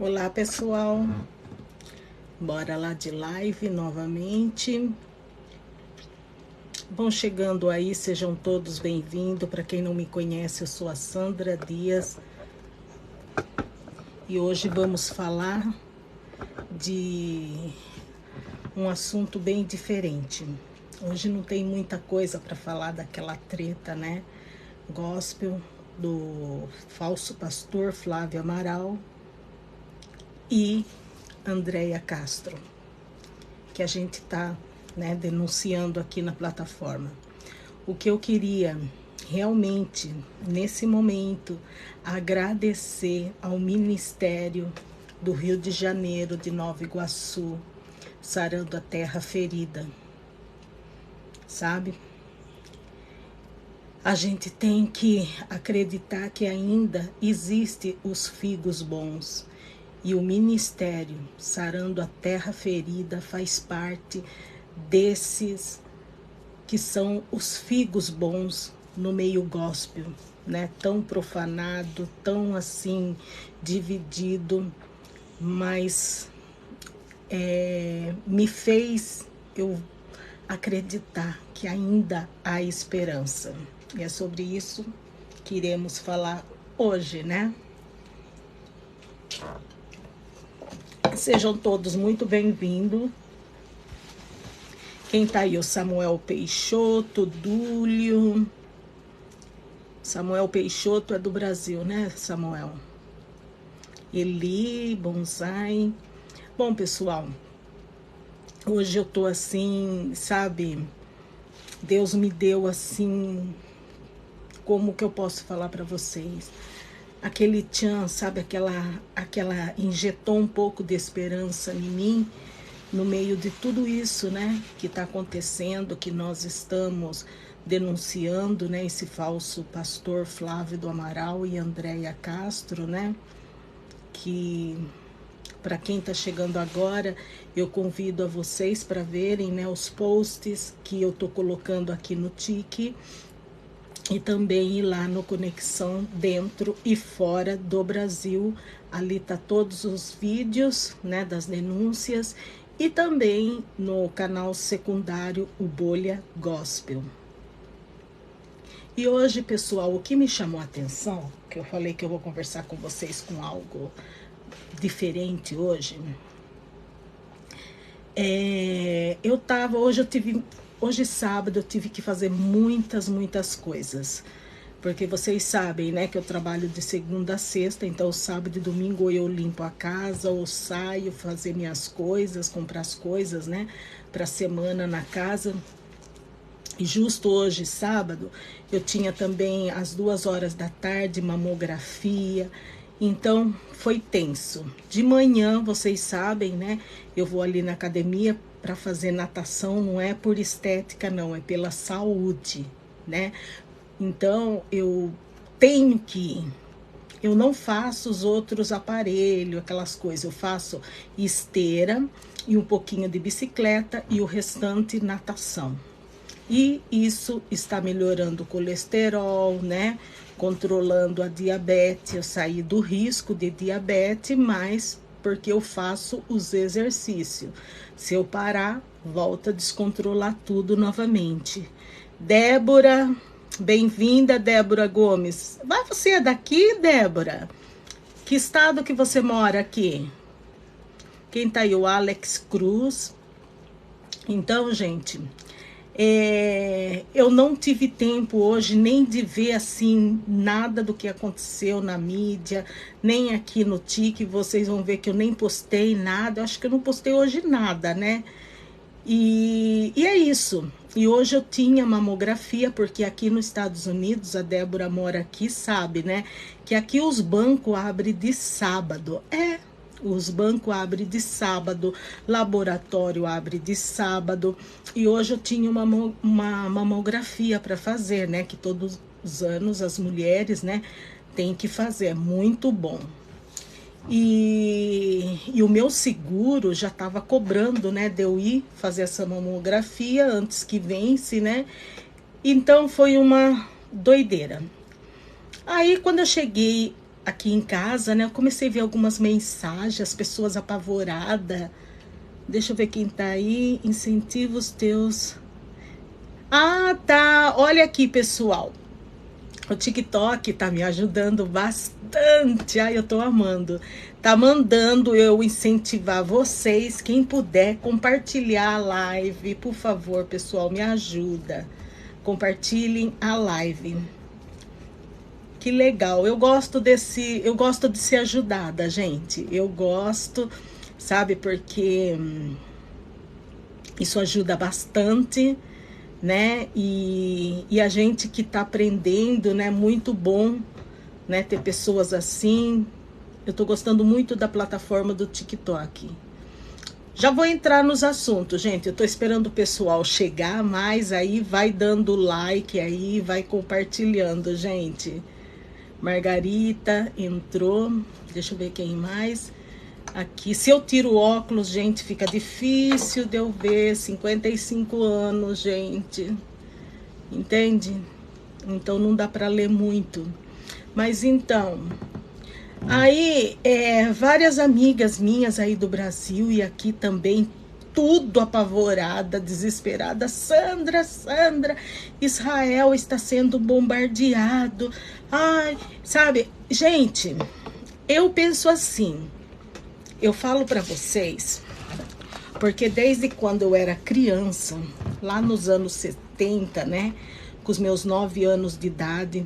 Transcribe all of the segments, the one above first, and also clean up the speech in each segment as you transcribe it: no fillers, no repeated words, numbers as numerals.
Olá, pessoal. Bora lá de live novamente. Vão chegando aí, sejam todos bem-vindos. Para quem não me conhece, eu sou a Sandra Dias. E hoje vamos falar de um assunto bem diferente. Hoje não tem muita coisa para falar daquela treta, né? Gospel do falso pastor Flávio Amaral e Andréia Castro, que a gente está, né, denunciando aqui na plataforma. O que eu queria realmente, nesse momento, agradecer ao Ministério do Rio de Janeiro, de Nova Iguaçu, sarando a terra ferida, sabe? A gente tem que acreditar que ainda existe os figos bons. E o Ministério Sarando a Terra Ferida faz parte desses que são os figos bons no meio gospel, né? Tão profanado, tão assim dividido, mas me fez eu acreditar que ainda há esperança. E é sobre isso que iremos falar hoje, né? Sejam todos muito bem-vindos. Quem tá aí? O Samuel Peixoto, Dúlio. Samuel Peixoto é do Brasil, né, Samuel? Eli, Bonsai. Bom, pessoal, hoje eu tô assim, sabe? Deus me deu assim, como que eu posso falar para vocês? Aquele tchan, sabe? Aquela injetou um pouco de esperança em mim, no meio de tudo isso, né, que está acontecendo, que nós estamos denunciando, né, esse falso pastor Flávio do Amaral e Andréia Castro, né, que, para quem está chegando agora, eu convido a vocês para verem, né, os posts que eu estou colocando aqui no Tiki, e também ir lá no Conexão dentro e fora do Brasil. Ali tá todos os vídeos, né, das denúncias, e também no canal secundário o Bolha Gospel. E hoje, pessoal, o que me chamou a atenção, que eu falei que eu vou conversar com vocês com algo diferente hoje, hoje sábado eu tive que fazer muitas coisas, porque vocês sabem, né, que eu trabalho de segunda a sexta, então sábado e domingo ou eu limpo a casa, ou saio fazer minhas coisas, comprar as coisas, né, para semana na casa. E justo hoje, sábado, eu tinha também às 2 horas da tarde mamografia. Então foi tenso. De manhã, vocês sabem, né? Eu vou ali na academia para fazer natação, não é por estética, não, é pela saúde, né? Então eu tenho que ir. Eu não faço os outros aparelhos, aquelas coisas. Eu faço esteira e um pouquinho de bicicleta e o restante natação. E isso está melhorando o colesterol, né? Controlando a diabetes. Eu saí do risco de diabetes, mas porque eu faço os exercícios. Se eu parar, volta a descontrolar tudo novamente. Débora, bem-vinda, Débora Gomes. Vai, você é daqui, Débora? Que estado que você mora aqui? Quem tá aí? O Alex Cruz. Então, gente, eu não tive tempo hoje nem de ver assim nada do que aconteceu na mídia, nem aqui no Tiki. Vocês vão ver que eu nem postei nada. Eu acho que eu não postei hoje nada, né? E é isso. E hoje eu tinha mamografia, porque aqui nos Estados Unidos, a Débora mora aqui, sabe, né? Que aqui os bancos abrem de sábado. Os bancos abrem de sábado, laboratório abre de sábado. E hoje eu tinha uma mamografia para fazer, né? Que todos os anos as mulheres, né, têm que fazer. É muito bom. E o meu seguro já estava cobrando, né, de eu ir fazer essa mamografia antes que vence, né? Então foi uma doideira. Aí quando eu cheguei aqui em casa, né? Eu comecei a ver algumas mensagens, as pessoas apavoradas. Deixa eu ver quem tá aí. Incentiva os teus. Ah, tá. Olha aqui, pessoal. O TikTok tá me ajudando bastante. Ai, eu tô amando. Tá mandando eu incentivar vocês. Quem puder compartilhar a live, por favor, pessoal, me ajuda. Compartilhem a live. Que legal. Eu gosto de ser ajudada, gente. Eu gosto, sabe, porque isso ajuda bastante, né? E a gente que tá aprendendo, né? Muito bom, né? Ter pessoas assim. Eu tô gostando muito da plataforma do TikTok. Já vou entrar nos assuntos, gente. Eu tô esperando o pessoal chegar, mas aí vai dando like aí, vai compartilhando, gente. Margarita entrou. Deixa eu ver quem mais. Aqui, se eu tiro o óculos, gente, fica difícil de eu ver. 55 anos, gente. Entende? Então não dá para ler muito. Mas então, aí, várias amigas minhas aí do Brasil e aqui também, tudo apavorada, desesperada. Sandra, Israel está sendo bombardeado. Ai, sabe, gente, eu penso assim. Eu falo para vocês, porque desde quando eu era criança, lá nos anos 70, né, com os meus 9 anos de idade,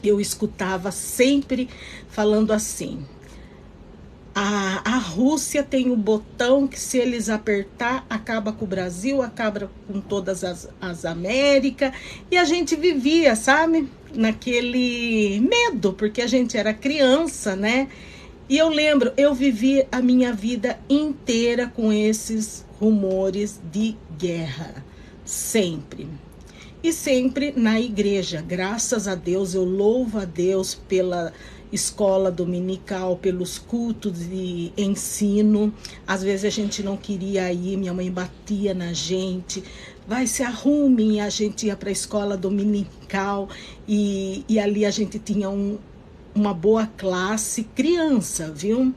eu escutava sempre falando assim: a Rússia tem um botão que, se eles apertar, acaba com o Brasil, acaba com todas as Américas. E a gente vivia, sabe, naquele medo, porque a gente era criança, né? E eu lembro, eu vivi a minha vida inteira com esses rumores de guerra, sempre. E sempre na igreja, graças a Deus, eu louvo a Deus pela escola dominical, pelos cultos de ensino. Às vezes a gente não queria ir, minha mãe batia na gente, vai, se arrume, a gente ia para a escola dominical e ali a gente tinha uma boa classe, criança, viu?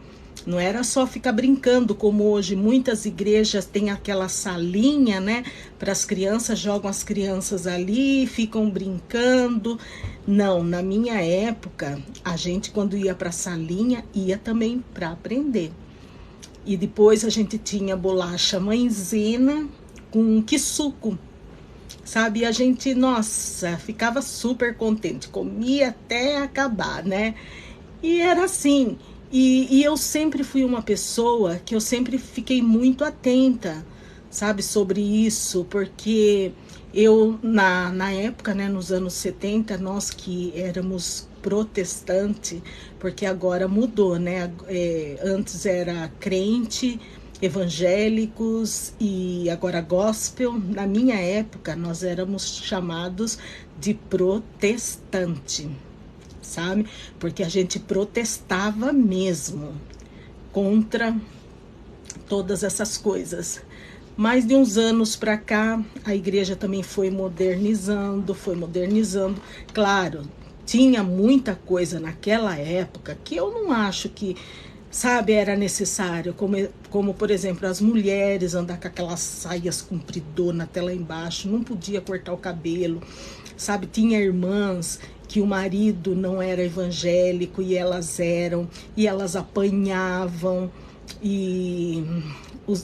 Não era só ficar brincando, como hoje muitas igrejas têm aquela salinha, né? Para as crianças, jogam as crianças ali, ficam brincando. Não, na minha época, a gente quando ia para a salinha, ia também para aprender. E depois a gente tinha bolacha maizena com quissuco, sabe? E a gente, nossa, ficava super contente, comia até acabar, né? E era assim. E eu sempre fui uma pessoa que eu sempre fiquei muito atenta, sabe, sobre isso, porque eu, na época, né, nos anos 70, nós que éramos protestantes, porque agora mudou, né? Antes era crente, evangélicos e agora gospel. Na minha época, nós éramos chamados de protestante, sabe? Porque a gente protestava mesmo contra todas essas coisas. Mais de uns anos para cá, a igreja também foi modernizando. Claro, tinha muita coisa naquela época que eu não acho que, sabe, era necessário, como por exemplo, as mulheres andar com aquelas saias compridonas até lá embaixo, não podia cortar o cabelo, sabe? Tinha irmãs que o marido não era evangélico e elas eram, e elas apanhavam, e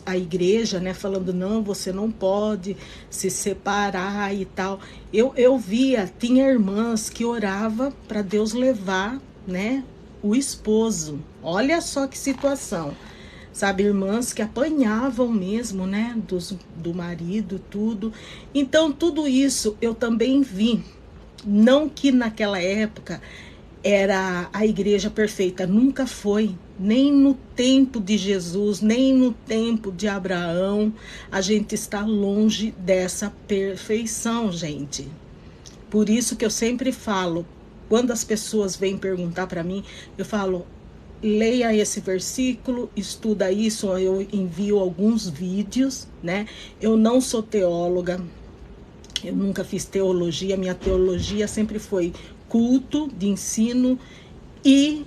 a igreja, né, falando, não, você não pode se separar e tal. Eu via, tinha irmãs que orava para Deus levar, né, o esposo. Olha só que situação, sabe? Irmãs que apanhavam mesmo, né, do marido, tudo. Então, tudo isso eu também vi. Não que naquela época era a igreja perfeita, nunca foi. Nem no tempo de Jesus, nem no tempo de Abraão, a gente está longe dessa perfeição, gente. Por isso que eu sempre falo, quando as pessoas vêm perguntar para mim, eu falo, leia esse versículo, estuda isso, eu envio alguns vídeos, né? Eu não sou teóloga, eu nunca fiz teologia, minha teologia sempre foi culto de ensino e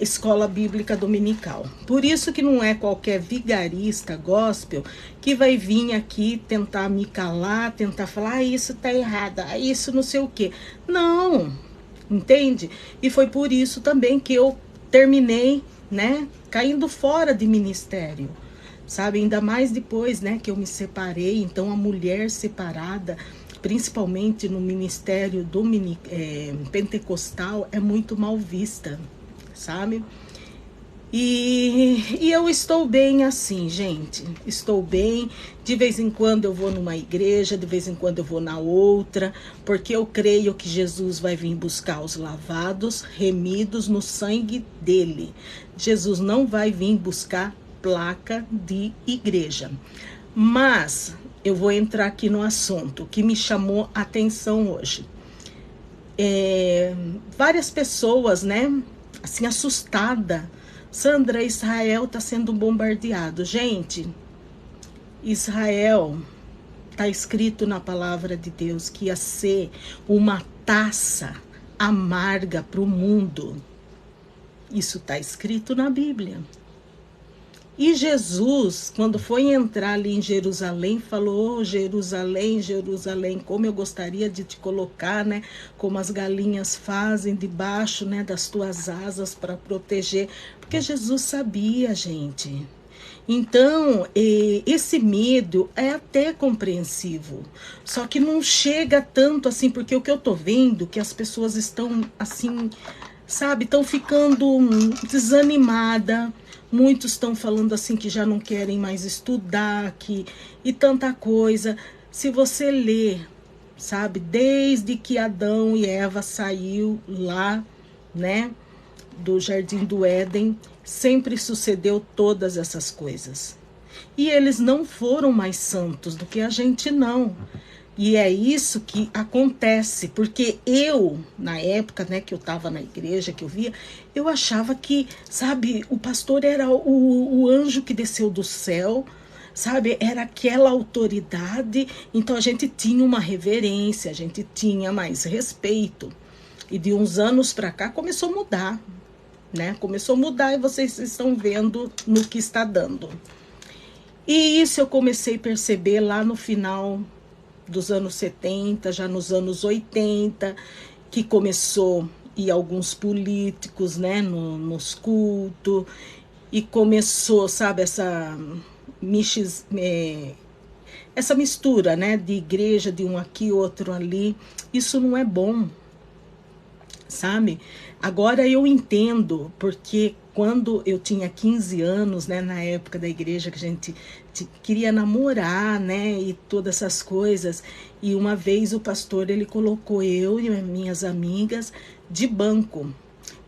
escola bíblica dominical. Por isso que não é qualquer vigarista gospel que vai vir aqui tentar me calar, tentar falar, isso tá errado, isso não sei o quê. Não, entende? E foi por isso também que eu terminei, né, caindo fora de ministério, sabe? Ainda mais depois, né, que eu me separei. Então a mulher separada, principalmente no ministério pentecostal, é muito mal vista, sabe? E eu estou bem assim, gente. Estou bem. De vez em quando eu vou numa igreja, de vez em quando eu vou na outra, porque eu creio que Jesus vai vir buscar os lavados, remidos no sangue dele. Jesus não vai vir buscar placa de igreja. Mas eu vou entrar aqui no assunto que me chamou a atenção hoje. Várias pessoas, né, assim, assustada. Sandra, Israel está sendo bombardeado. Gente, Israel, está escrito na palavra de Deus que ia ser uma taça amarga para o mundo. Isso está escrito na Bíblia. E Jesus, quando foi entrar ali em Jerusalém, falou, oh, Jerusalém, Jerusalém, como eu gostaria de te colocar, né? Como as galinhas fazem debaixo, né, das tuas asas para proteger. Porque Jesus sabia, gente. Então, esse medo é até compreensivo. Só que não chega tanto assim, porque o que eu tô vendo, que as pessoas estão assim, sabe, estão ficando desanimadas. Muitos estão falando assim que já não querem mais estudar, e tanta coisa. Se você ler, sabe, desde que Adão e Eva saiu lá, né, do Jardim do Éden, sempre sucedeu todas essas coisas. E eles não foram mais santos do que a gente, não. E é isso que acontece, porque eu, na época, né, que eu estava na igreja, que eu via, eu achava que, sabe, o pastor era o anjo que desceu do céu, sabe, era aquela autoridade. Então a gente tinha uma reverência, a gente tinha mais respeito. E de uns anos para cá começou a mudar, né? Começou a mudar e vocês estão vendo no que está dando. E isso eu comecei a perceber lá no final dos anos 70, já nos anos 80, que começou e alguns políticos, né, nos cultos, e começou, sabe, essa mistura, né, de igreja, de um aqui, outro ali. Isso não é bom, sabe? Agora eu entendo, porque quando eu tinha 15 anos, né, na época da igreja, que a gente queria namorar, né, e todas essas coisas, e uma vez o pastor, ele colocou eu e minhas amigas de banco,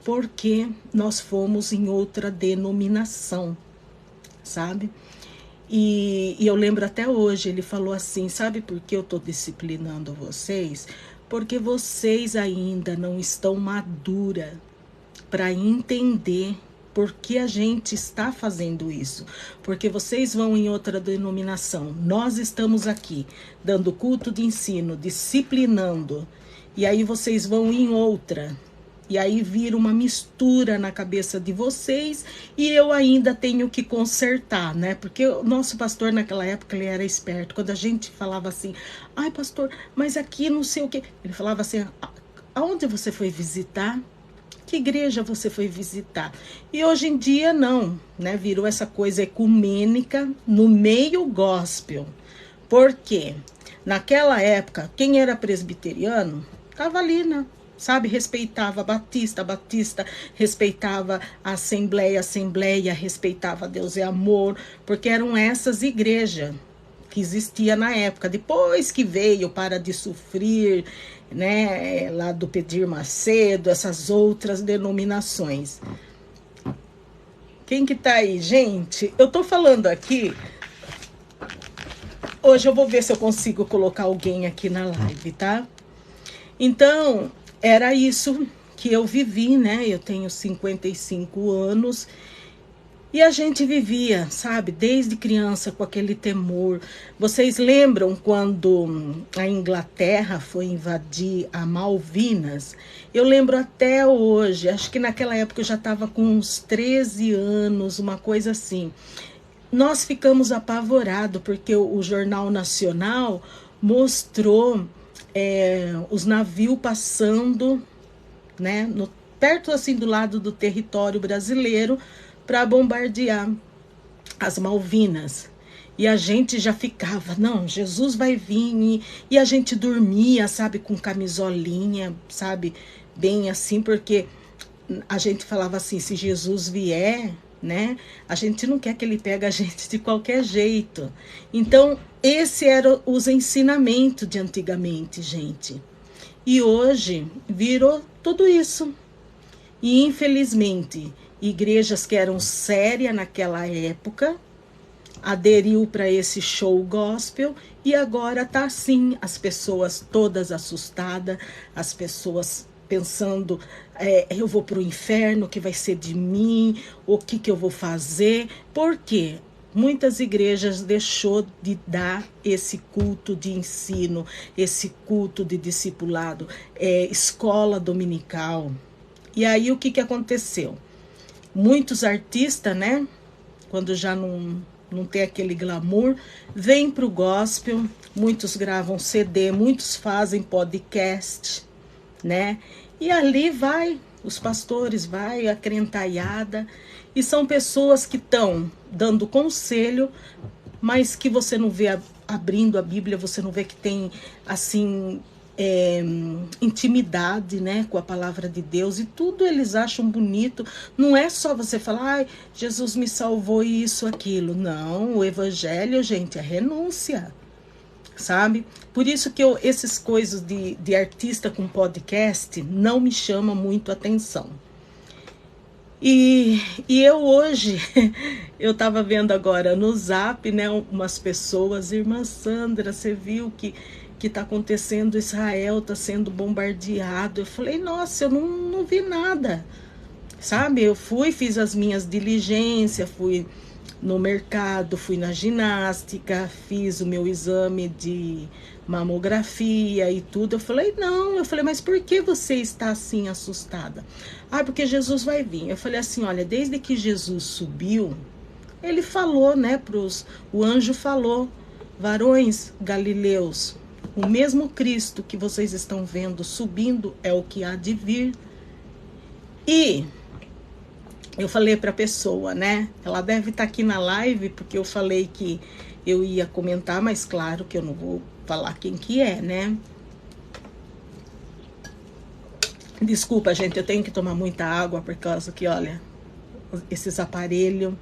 porque nós fomos em outra denominação, sabe? E eu lembro até hoje, ele falou assim, sabe por que eu tô disciplinando vocês? Porque vocês ainda não estão maduras para entender por que a gente está fazendo isso. Porque vocês vão em outra denominação, nós estamos aqui dando culto de ensino, disciplinando, e aí vocês vão em outra, e aí vira uma mistura na cabeça de vocês, e eu ainda tenho que consertar, né? Porque o nosso pastor naquela época, ele era esperto. Quando a gente falava assim, ai pastor, mas aqui não sei o que, ele falava assim, aonde você foi visitar? Que igreja você foi visitar? E hoje em dia não, né? Virou essa coisa ecumênica no meio gospel. Por quê? Naquela época, quem era presbiteriano, estava ali, né? Sabe, respeitava a Batista, respeitava a Assembleia, respeitava Deus é Amor, porque eram essas igrejas que existia na época. Depois que veio Para de Sofrer, né, lá do Pedir Macedo, essas outras denominações. Quem que tá aí, gente? Eu tô falando aqui. Hoje eu vou ver se eu consigo colocar alguém aqui na live, tá? Então, era isso que eu vivi, né? Eu tenho 55 anos E a gente vivia, sabe, desde criança com aquele temor. Vocês lembram quando a Inglaterra foi invadir a Malvinas? Eu lembro até hoje, acho que naquela época eu já estava com uns 13 anos, uma coisa assim. Nós ficamos apavorados porque o Jornal Nacional mostrou os navios passando, né, perto assim do lado do território brasileiro para bombardear as Malvinas. E a gente já ficava, não, Jesus vai vir, e a gente dormia, sabe, com camisolinha, sabe, bem assim, porque a gente falava assim, se Jesus vier, né, a gente não quer que ele pegue a gente de qualquer jeito. Então, esse eram os ensinamentos de antigamente, gente. E hoje virou tudo isso. E infelizmente, igrejas que eram sérias naquela época aderiu para esse show gospel e agora tá assim, as pessoas todas assustadas, as pessoas pensando, eu vou para o inferno, o que vai ser de mim, o que eu vou fazer. Por quê? Muitas igrejas deixou de dar esse culto de ensino, esse culto de discipulado, escola dominical. E aí o que aconteceu? Muitos artistas, né, quando já não tem aquele glamour, vêm para o gospel, muitos gravam CD, muitos fazem podcast, né? E ali vai, os pastores vai, a crentaiada, e são pessoas que estão dando conselho, mas que você não vê abrindo a Bíblia, você não vê que tem, assim, intimidade, né, com a palavra de Deus, e tudo eles acham bonito. Não é só você falar, ai, Jesus me salvou e isso, aquilo. Não, o evangelho, gente, é renúncia, sabe? Por isso que esses coisas de artista com podcast não me chamam muito atenção. E eu hoje, eu estava vendo agora no Zap, né, umas pessoas, irmã Sandra, você viu que está acontecendo, Israel está sendo bombardeado. Eu falei, nossa, eu não vi nada, sabe? Eu fiz as minhas diligências, fui no mercado, fui na ginástica, fiz o meu exame de mamografia e tudo. Eu falei, mas por que você está assim assustada? Ah, porque Jesus vai vir. Eu falei assim, olha, desde que Jesus subiu, ele falou, né, o anjo falou, varões galileus, o mesmo Cristo que vocês estão vendo subindo é o que há de vir. E eu falei para a pessoa, né? Ela deve estar aqui na live, porque eu falei que eu ia comentar, mas claro que eu não vou falar quem que é, né? Desculpa, gente, eu tenho que tomar muita água, por causa que, olha, esses aparelhos,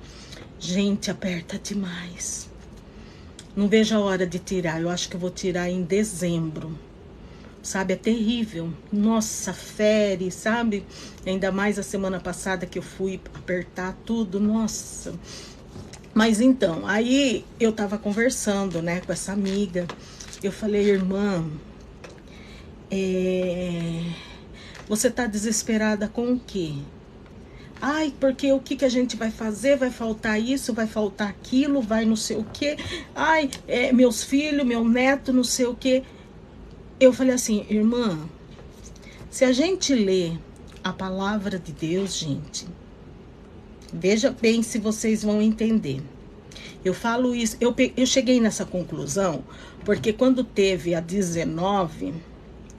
gente, aperta demais. Não vejo a hora de tirar, eu acho que eu vou tirar em dezembro. Sabe, é terrível. Nossa, fere, sabe? Ainda mais a semana passada que eu fui apertar tudo, nossa. Mas então, aí eu tava conversando, né, com essa amiga. Eu falei, irmã, você tá desesperada com o quê? Ai, porque o que a gente vai fazer? Vai faltar isso, vai faltar aquilo, vai não sei o quê. Ai, meus filhos, meu neto, não sei o quê. Eu falei assim, irmã, se a gente lê a palavra de Deus, gente, veja bem se vocês vão entender. Eu falo isso, eu cheguei nessa conclusão, porque quando teve a 19,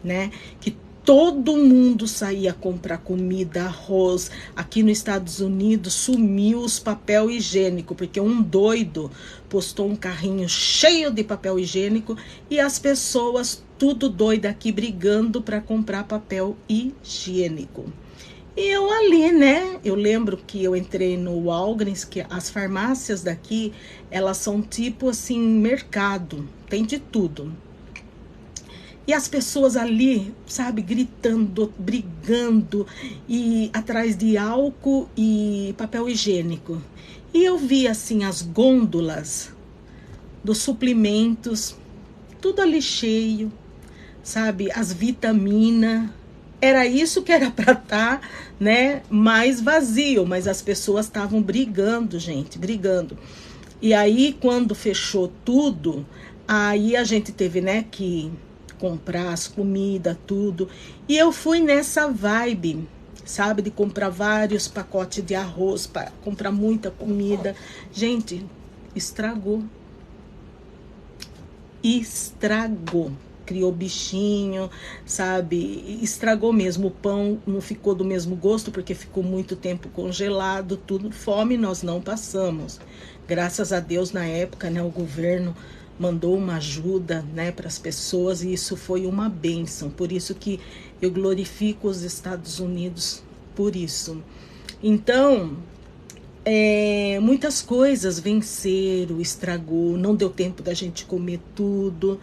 né, que todo mundo saía comprar comida, arroz. Aqui nos Estados Unidos sumiu os papel higiênico, porque um doido postou um carrinho cheio de papel higiênico e as pessoas tudo doida aqui brigando para comprar papel higiênico. E eu ali, né, eu lembro que eu entrei no Walgreens, que as farmácias daqui, elas são tipo assim, mercado, tem de tudo. E as pessoas ali, sabe, gritando, brigando, e atrás de álcool e papel higiênico. E eu vi, assim, as gôndolas dos suprimentos, tudo ali cheio, sabe, as vitaminas, era isso que era para estar, né, mais vazio, mas as pessoas estavam brigando, gente, brigando. E aí, quando fechou tudo, aí a gente teve, né, que comprar as comidas, tudo. E eu fui nessa vibe, sabe, de comprar vários pacotes de arroz, para comprar muita comida. Gente, estragou. Estragou. Criou bichinho, sabe? Estragou mesmo. O pão não ficou do mesmo gosto, porque ficou muito tempo congelado, tudo. Fome nós não passamos. Graças a Deus, na época, né, o governo mandou uma ajuda, né, para as pessoas, e isso foi uma bênção. Por isso que eu glorifico os Estados Unidos por isso. Então, muitas coisas venceram, estragou, não deu tempo da gente comer tudo.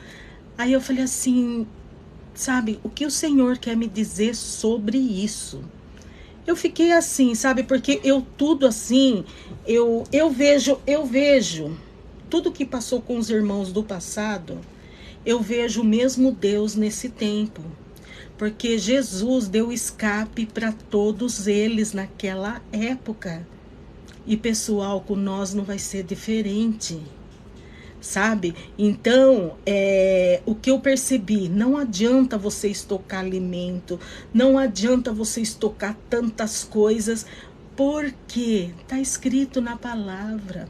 Aí eu falei assim, sabe, o que o Senhor quer me dizer sobre isso? Eu fiquei assim, sabe, porque eu tudo assim, eu vejo tudo que passou com os irmãos do passado, eu vejo o mesmo Deus nesse tempo. Porque Jesus deu escape para todos eles naquela época. E pessoal, com nós não vai ser diferente, sabe? Então, o que eu percebi, não adianta você estocar alimento, não adianta você estocar tantas coisas, porque está escrito na palavra.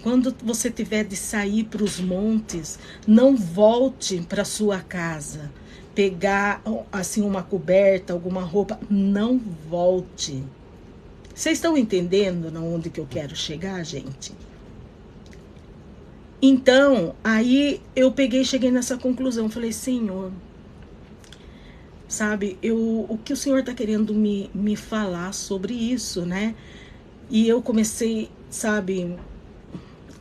Quando você tiver de sair para os montes, não volte para sua casa. Pegar assim uma coberta, alguma roupa, não volte. Vocês estão entendendo onde que eu quero chegar, gente? Então, aí eu cheguei nessa conclusão, falei, Senhor, sabe, o que o Senhor está querendo me falar sobre isso, né? E eu comecei, sabe,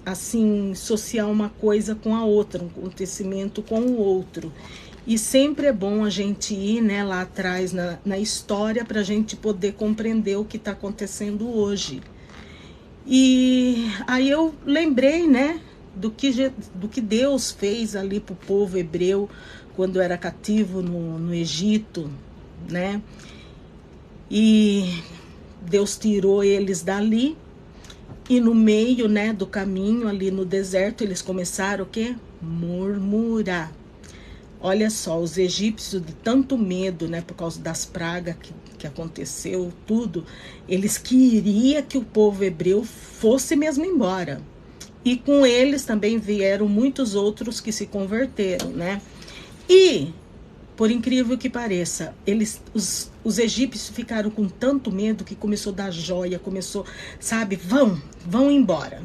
assim, associar uma coisa com a outra, um acontecimento com o outro. E sempre é bom a gente ir, né, lá atrás na história para a gente poder compreender o que está acontecendo hoje. E aí eu lembrei, né, do que Deus fez ali para o povo hebreu quando era cativo no Egito, né? E Deus tirou eles dali. E no meio, né, do caminho, ali no deserto, eles começaram o quê? Murmurar. Olha só, os egípcios, de tanto medo, né, por causa das pragas que aconteceu, tudo, eles queriam que o povo hebreu fosse mesmo embora. E com eles também vieram muitos outros que se converteram, né? E, por incrível que pareça, os egípcios ficaram com tanto medo que começou a dar joia, começou, sabe, vão embora.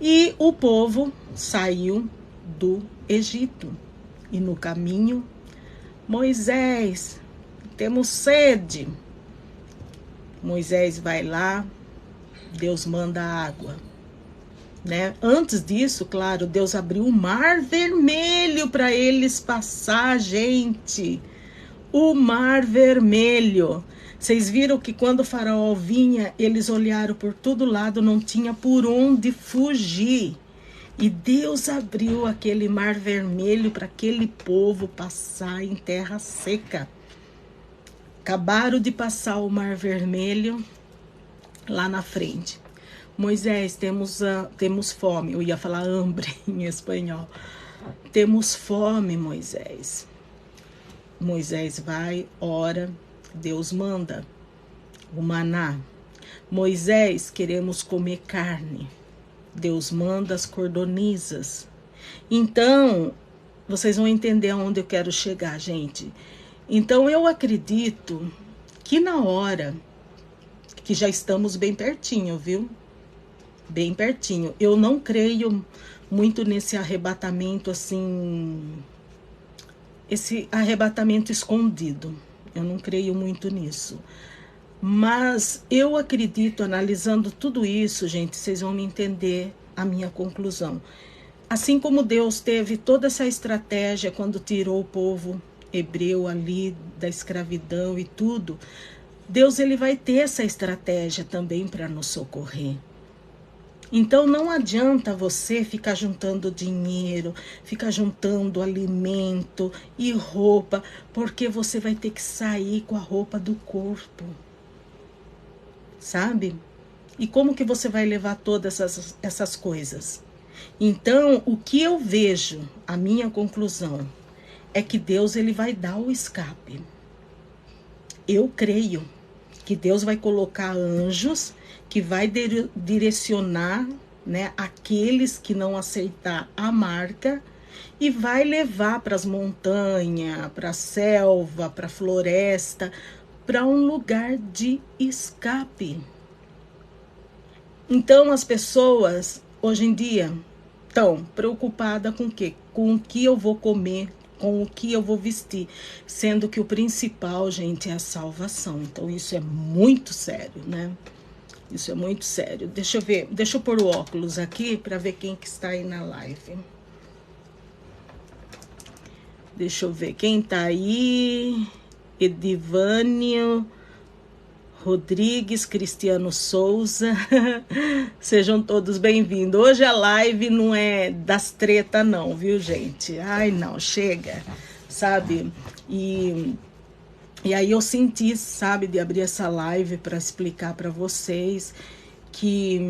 E o povo saiu do Egito. E no caminho, Moisés, temos sede. Moisés vai lá, Deus manda água, né? Antes disso, claro, Deus abriu o mar vermelho para eles passar, gente. O mar vermelho. Vocês viram que quando o faraó vinha, eles olharam por todo lado, não tinha por onde fugir. E Deus abriu aquele mar vermelho para aquele povo passar em terra seca. Acabaram de passar o mar vermelho lá na frente. Moisés, temos fome. Eu ia falar hambre em espanhol. Temos fome, Moisés. Moisés vai, ora, Deus manda o maná. Moisés, queremos comer carne. Deus manda as cordonizas. Então, vocês vão entender aonde eu quero chegar, gente. Então, eu acredito que na hora, que já estamos bem pertinho, viu? Bem pertinho. Eu não creio muito nesse arrebatamento, assim, esse arrebatamento escondido. Eu não creio muito nisso. Mas eu acredito, analisando tudo isso, gente, vocês vão me entender a minha conclusão. Assim como Deus teve toda essa estratégia quando tirou o povo hebreu ali da escravidão e tudo, Deus ele vai ter essa estratégia também para nos socorrer. Então não adianta você ficar juntando dinheiro, ficar juntando alimento e roupa, porque você vai ter que sair com a roupa do corpo, sabe? E como que você vai levar todas essas coisas? Então, o que eu vejo, a minha conclusão, é que Deus ele vai dar o escape. Eu creio que Deus vai colocar anjos que vai direcionar, né, aqueles que não aceitar a marca e vai levar para as montanhas, para a selva, para a floresta, para um lugar de escape. Então as pessoas hoje em dia estão preocupadas com o quê? Com o que eu vou comer, com o que eu vou vestir, sendo que o principal, gente, é a salvação. Então isso é muito sério, né? Isso é muito sério. Deixa eu ver, deixa eu pôr o óculos aqui para ver quem que está aí na live. Deixa eu ver quem tá aí. Edivânio Rodrigues, Cristiano Souza. Sejam todos bem-vindos. Hoje a live não é das tretas não, viu, gente? Ai, não, chega, sabe? E aí eu senti, sabe, de abrir essa live para explicar para vocês que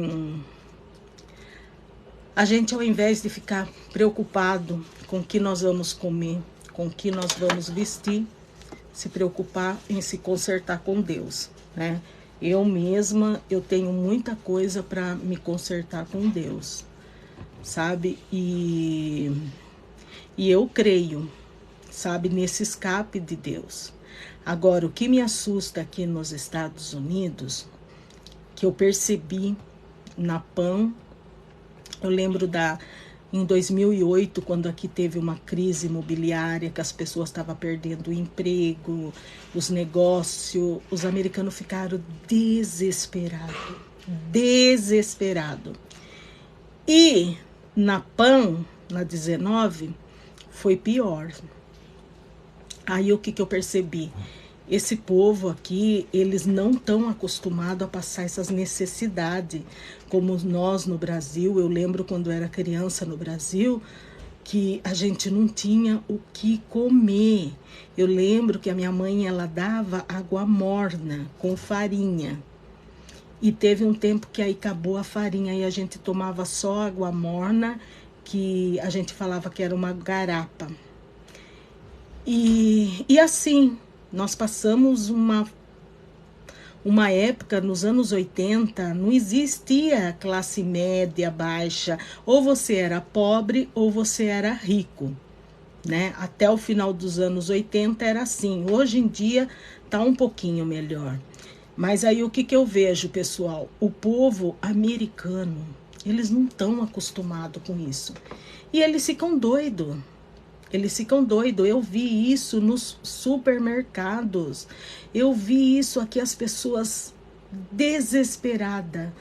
a gente, ao invés de ficar preocupado com o que nós vamos comer, com o que nós vamos vestir, se preocupar em se consertar com Deus, né? Eu mesma, eu tenho muita coisa para me consertar com Deus, sabe? E eu creio, sabe, nesse escape de Deus. Agora, o que me assusta aqui nos Estados Unidos, que eu percebi na PAN, eu lembro em 2008, quando aqui teve uma crise imobiliária, que as pessoas estavam perdendo o emprego, os negócios, os americanos ficaram desesperados. E na PAN, na 19, foi pior. Aí o que eu percebi? Esse povo aqui, eles não estão acostumados a passar essas necessidades, como nós no Brasil. Eu lembro quando eu era criança no Brasil, que a gente não tinha o que comer. Eu lembro que a minha mãe, ela dava água morna com farinha. E teve um tempo que aí acabou a farinha e a gente tomava só água morna, que a gente falava que era uma garapa. E assim, nós passamos uma época, nos anos 80, não existia classe média, baixa, ou você era pobre ou você era rico, né? Até o final dos anos 80 era assim. Hoje em dia tá um pouquinho melhor. Mas aí o que eu vejo, pessoal? O povo americano, eles não estão acostumados com isso. E eles ficam doidos. Eu vi isso nos supermercados. Eu vi isso aqui, as pessoas desesperada.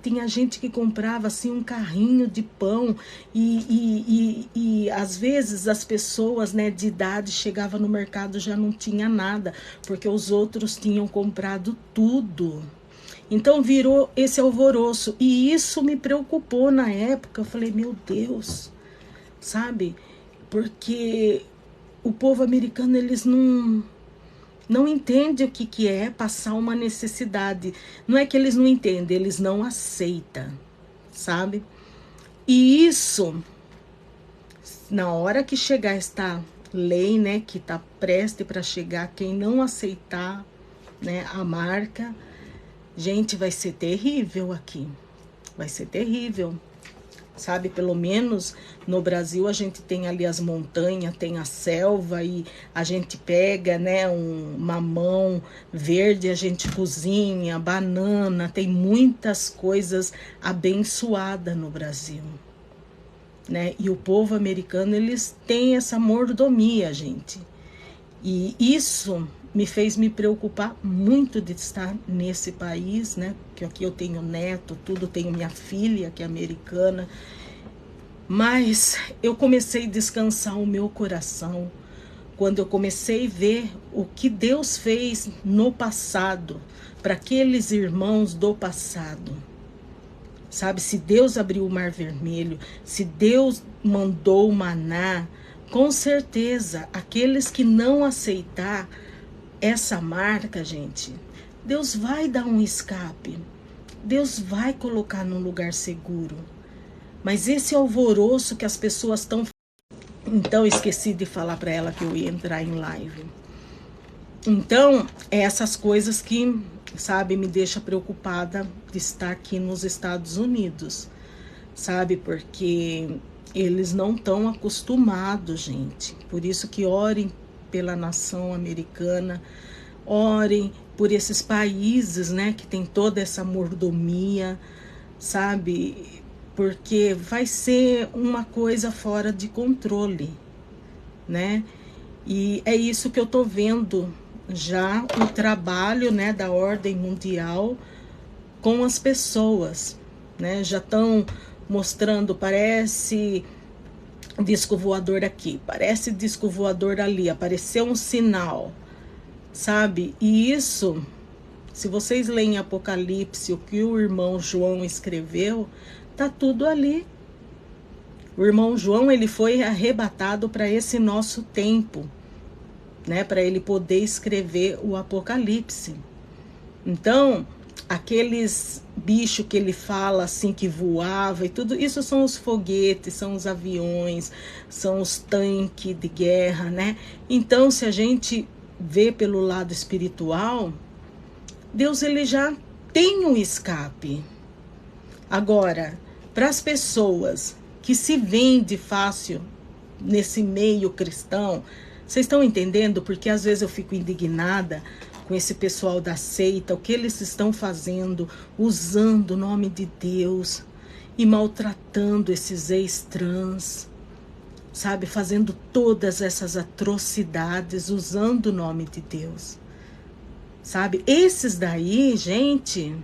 Tinha gente que comprava assim um carrinho de pão e às vezes as pessoas, né, de idade chegavam no mercado, já não tinha nada, porque os outros tinham comprado tudo. Então virou esse alvoroço e isso me preocupou na época. Eu falei, meu Deus, sabe? Porque o povo americano, eles não entendem o que é passar uma necessidade. Não é que eles não entendem, eles não aceitam, sabe? E isso, na hora que chegar esta lei, né, que tá prestes para chegar, quem não aceitar, né, a marca, gente, vai ser terrível aqui. Vai ser terrível. Sabe, pelo menos no Brasil a gente tem ali as montanhas, tem a selva e a gente pega, né, um mamão verde, a gente cozinha, banana, tem muitas coisas abençoadas no Brasil, né? E o povo americano, eles têm essa mordomia, gente. E isso me fez me preocupar muito de estar nesse país, né? Que aqui eu tenho neto, tudo, tenho minha filha que é americana. Mas eu comecei a descansar o meu coração quando eu comecei a ver o que Deus fez no passado para aqueles irmãos do passado. sabe? Se Deus abriu o Mar Vermelho, se Deus mandou o maná, com certeza, aqueles que não aceitar essa marca, gente, Deus vai dar um escape. Deus vai colocar num lugar seguro. Mas esse alvoroço que as pessoas estão... Então, esqueci de falar para ela que eu ia entrar em live. Então, é essas coisas que, sabe, me deixa preocupada de estar aqui nos Estados Unidos, sabe? Porque eles não estão acostumados, gente. Por isso que orem pela nação americana, orem por esses países, né, que tem toda essa mordomia, sabe? Porque vai ser uma coisa fora de controle, né? E é isso que eu tô vendo já, o trabalho, né, da ordem mundial com as pessoas, né? Já estão mostrando, parece disco voador aqui, parece disco voador ali, apareceu um sinal, sabe? E isso, se vocês leem Apocalipse, o que o irmão João escreveu, tá tudo ali. O irmão João, ele foi arrebatado para esse nosso tempo, né, para ele poder escrever o Apocalipse. Então, aqueles bichos que ele fala assim, que voava e tudo, isso são os foguetes, são os aviões, são os tanques de guerra, né? Então, se a gente vê pelo lado espiritual, Deus, ele já tem um escape. Agora, para as pessoas que se vendem fácil nesse meio cristão, vocês estão entendendo? Porque às vezes eu fico indignada com esse pessoal da seita, o que eles estão fazendo, usando o nome de Deus e maltratando esses ex-trans, sabe? Fazendo todas essas atrocidades, usando o nome de Deus, sabe? Esses daí, gente,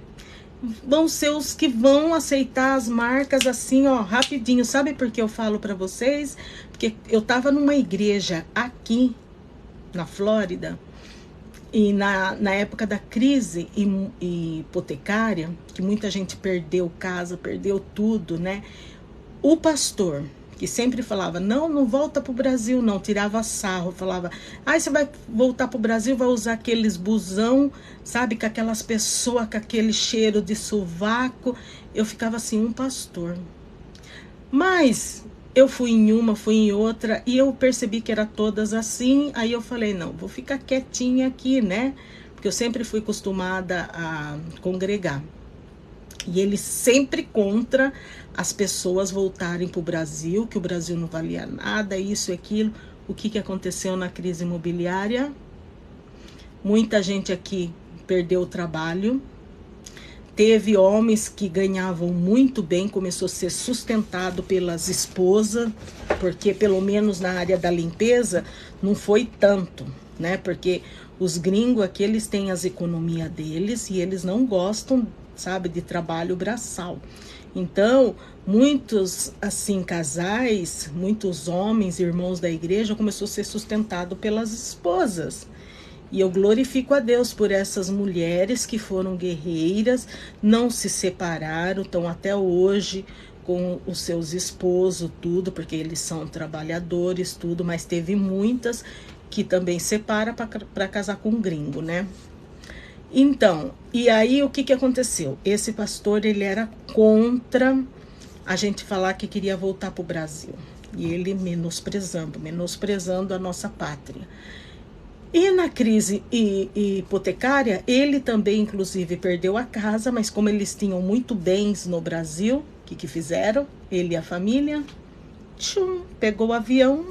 vão ser os que vão aceitar as marcas assim, ó, rapidinho. Sabe por que eu falo para vocês? Porque eu tava numa igreja aqui na Flórida, e na época da crise hipotecária, que muita gente perdeu casa, perdeu tudo, né? O pastor, que sempre falava, não volta pro Brasil não, tirava sarro, falava, você vai voltar pro Brasil, vai usar aqueles busão, sabe, com aquelas pessoas, com aquele cheiro de sovaco. Eu ficava assim, um pastor. Mas eu fui em uma, fui em outra, e eu percebi que era todas assim, aí eu falei, não, vou ficar quietinha aqui, né, porque eu sempre fui acostumada a congregar. E ele sempre contra as pessoas voltarem para o Brasil, que o Brasil não valia nada, isso e aquilo. O que aconteceu na crise imobiliária? Muita gente aqui perdeu o trabalho. Teve homens que ganhavam muito bem, começou a ser sustentado pelas esposas, porque pelo menos na área da limpeza não foi tanto, né? Porque os gringos aqui, eles têm as economias deles e eles não gostam, sabe, de trabalho braçal. Então, muitos, assim, casais, muitos homens, irmãos da igreja, começou a ser sustentado pelas esposas. E eu glorifico a Deus por essas mulheres que foram guerreiras, não se separaram, estão até hoje com os seus esposos, tudo, porque eles são trabalhadores, tudo, mas teve muitas que também separam para casar com um gringo, né? Então, e aí o que aconteceu? Esse pastor, ele era contra a gente falar que queria voltar para o Brasil. E ele menosprezando a nossa pátria. E na crise hipotecária, ele também, inclusive, perdeu a casa, mas como eles tinham muito bens no Brasil, o que fizeram? Ele e a família, pegou o avião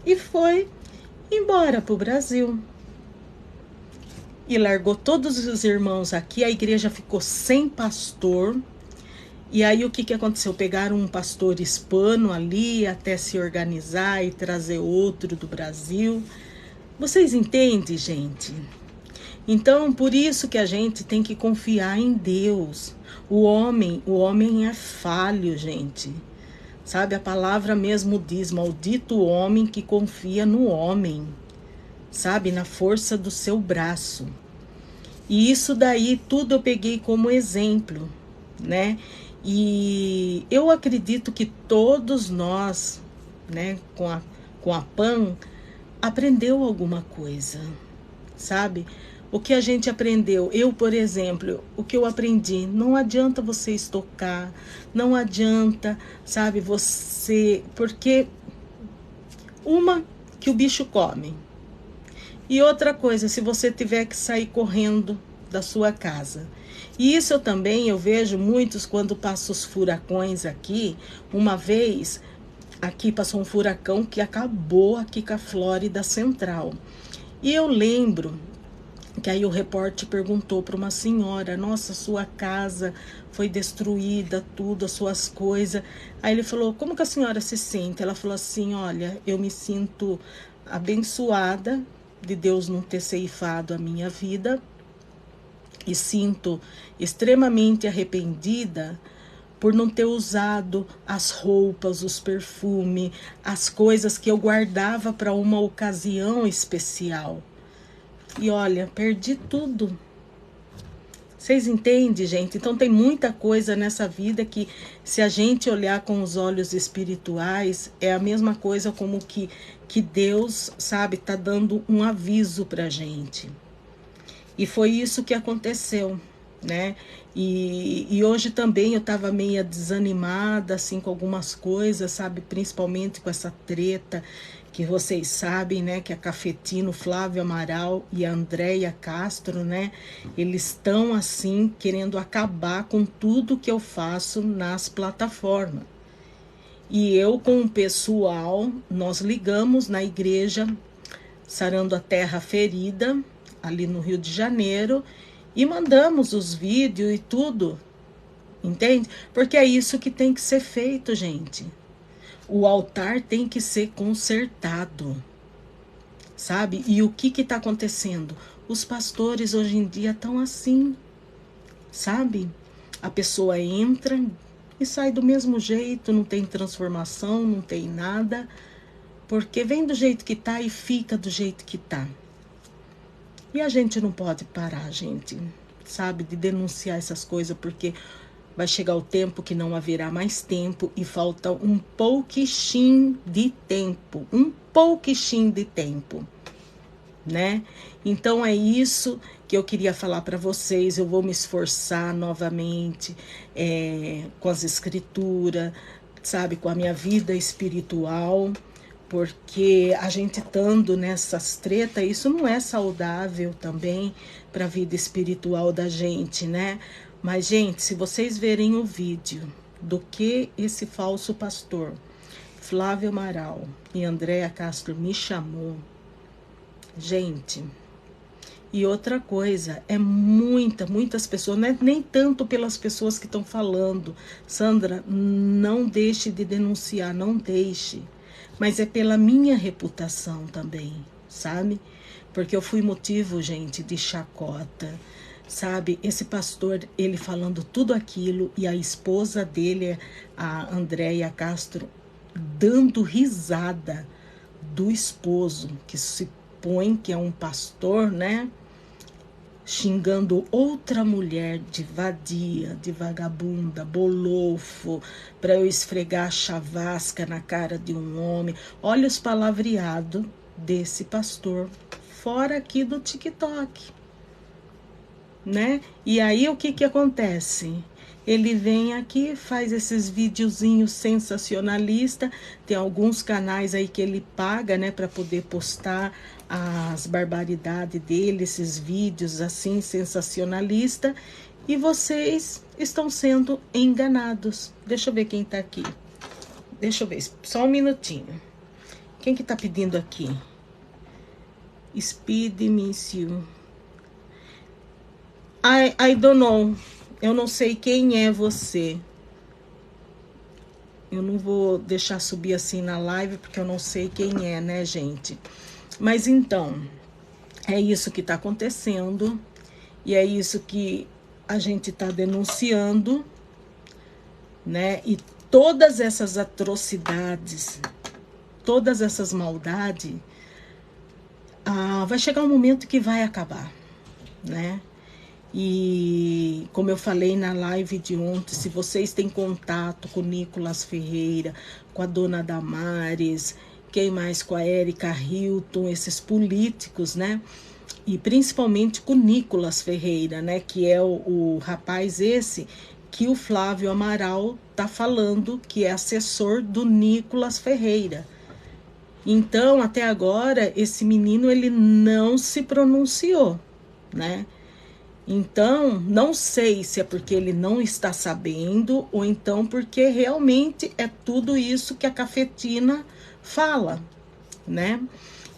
e foi embora para o Brasil. E largou todos os irmãos aqui, a igreja ficou sem pastor. E aí o que aconteceu? Pegaram um pastor hispano ali até se organizar e trazer outro do Brasil. Vocês entendem, gente? Então, por isso que a gente tem que confiar em Deus. O homem é falho, gente. Sabe, a palavra mesmo diz, maldito o homem que confia no homem. Sabe, na força do seu braço. E isso daí tudo eu peguei como exemplo, né? E eu acredito que todos nós, né, com a PAN, aprendeu alguma coisa, sabe? O que a gente aprendeu, eu, por exemplo, o que eu aprendi, não adianta você estocar, não adianta, sabe, você, porque uma que o bicho come, e outra coisa, se você tiver que sair correndo da sua casa. E isso eu vejo muitos quando passam os furacões aqui. Uma vez, aqui passou um furacão que acabou aqui com a Flórida Central. E eu lembro que aí o repórter perguntou para uma senhora: nossa, sua casa foi destruída, tudo, as suas coisas. Aí ele falou: como que a senhora se sente? Ela falou assim: olha, eu me sinto abençoada de Deus não ter ceifado a minha vida, e sinto extremamente arrependida por não ter usado as roupas, os perfumes, as coisas que eu guardava para uma ocasião especial. E olha, perdi tudo. Vocês entendem, gente? Então tem muita coisa nessa vida que, se a gente olhar com os olhos espirituais, é a mesma coisa como que Deus, sabe, tá dando um aviso pra gente. E foi isso que aconteceu, né? E hoje também eu tava meio desanimada, assim, com algumas coisas, sabe? Principalmente com essa treta que vocês sabem, né? Que a Cafetino, Flávio Amaral e a Andréia Castro, né? Eles estão, assim, querendo acabar com tudo que eu faço nas plataformas. E eu, com o pessoal, nós ligamos na igreja Sarando a Terra Ferida, ali no Rio de Janeiro, e mandamos os vídeos e tudo, entende? Porque é isso que tem que ser feito, gente. O altar tem que ser consertado, sabe? E o que está acontecendo? Os pastores hoje em dia estão assim, sabe? A pessoa entra e sai do mesmo jeito, não tem transformação, não tem nada, porque vem do jeito que tá e fica do jeito que tá. E a gente não pode parar, gente, sabe, de denunciar essas coisas, porque vai chegar o tempo que não haverá mais tempo e falta um pouquinho de tempo, né? Então é isso que eu queria falar para vocês. Eu vou me esforçar novamente com as escrituras, sabe, com a minha vida espiritual, porque a gente estando nessas tretas, isso não é saudável também para a vida espiritual da gente, né? Mas, gente, se vocês verem o vídeo do que esse falso pastor, Flávio Amaral e Andréia Castro me chamou, gente, e outra coisa, é muitas pessoas, não é nem tanto pelas pessoas que estão falando, Sandra, não deixe de denunciar, não deixe, mas é pela minha reputação também, sabe? Porque eu fui motivo, gente, de chacota, sabe? Esse pastor, ele falando tudo aquilo e a esposa dele, a Andréia Castro, dando risada do esposo, que se põe que é um pastor, né? Xingando outra mulher de vadia, de vagabunda, bolofo, para eu esfregar a chavasca na cara de um homem. Olha os palavreados desse pastor, fora aqui do TikTok, né? E aí o que acontece? Ele vem aqui, faz esses videozinhos sensacionalistas. Tem alguns canais aí que ele paga, né, para poder postar as barbaridades dele, esses vídeos assim sensacionalistas. E vocês estão sendo enganados. Deixa eu ver quem tá aqui. Deixa eu ver, só um minutinho. Quem que tá pedindo aqui? Speed Miss You. I don't know. Eu não sei quem é você. Eu não vou deixar subir assim na live, porque eu não sei quem é, né, gente? Mas então, é isso que tá acontecendo. E é isso que a gente tá denunciando, né? E todas essas atrocidades, todas essas maldades, vai chegar um momento que vai acabar, né? E como eu falei na live de ontem, se vocês têm contato com o Nicolas Ferreira, com a dona Damares, quem mais, com a Érica Hilton, esses políticos, né? E principalmente com o Nicolas Ferreira, né? Que é o rapaz esse que o Flávio Amaral tá falando, que é assessor do Nicolas Ferreira. Então, até agora, esse menino, ele não se pronunciou, né? Então, não sei se é porque ele não está sabendo ou então porque realmente é tudo isso que a cafetina fala, né?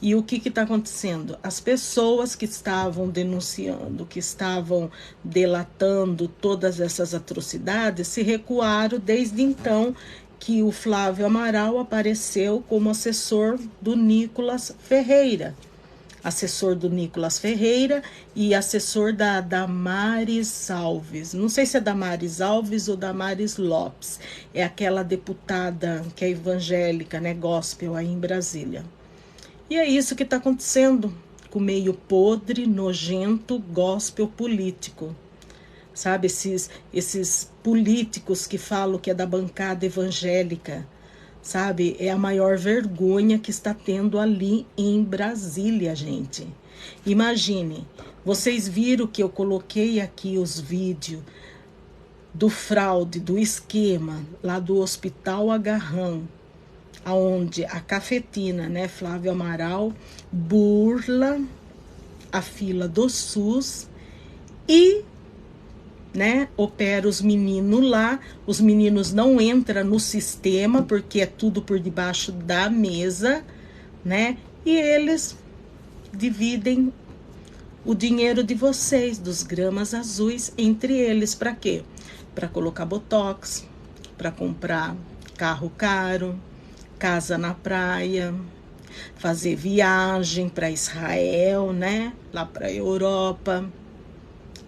E o que está acontecendo? As pessoas que estavam denunciando, que estavam delatando todas essas atrocidades, se recuaram desde então que o Flávio Amaral apareceu como assessor do Nicolas Ferreira. Assessor do Nicolas Ferreira e assessor da Damares Alves. Não sei se é Damares Alves ou Damares Lopes. É aquela deputada que é evangélica, né, gospel aí em Brasília. E é isso que está acontecendo com o meio podre, nojento, gospel político. Sabe, esses políticos que falam que é da bancada evangélica, sabe? É a maior vergonha que está tendo ali em Brasília, gente. Imagine, vocês viram que eu coloquei aqui os vídeos do fraude, do esquema lá do Hospital Agarram, onde a cafetina, né, Flávio Amaral, burla a fila do SUS e, né, opera os meninos lá. Os meninos não entram no sistema porque é tudo por debaixo da mesa, né? E eles dividem o dinheiro de vocês, dos gramas azuis, entre eles. Para quê? Para colocar botox, para comprar carro caro, casa na praia, fazer viagem para Israel, né? Lá para a Europa.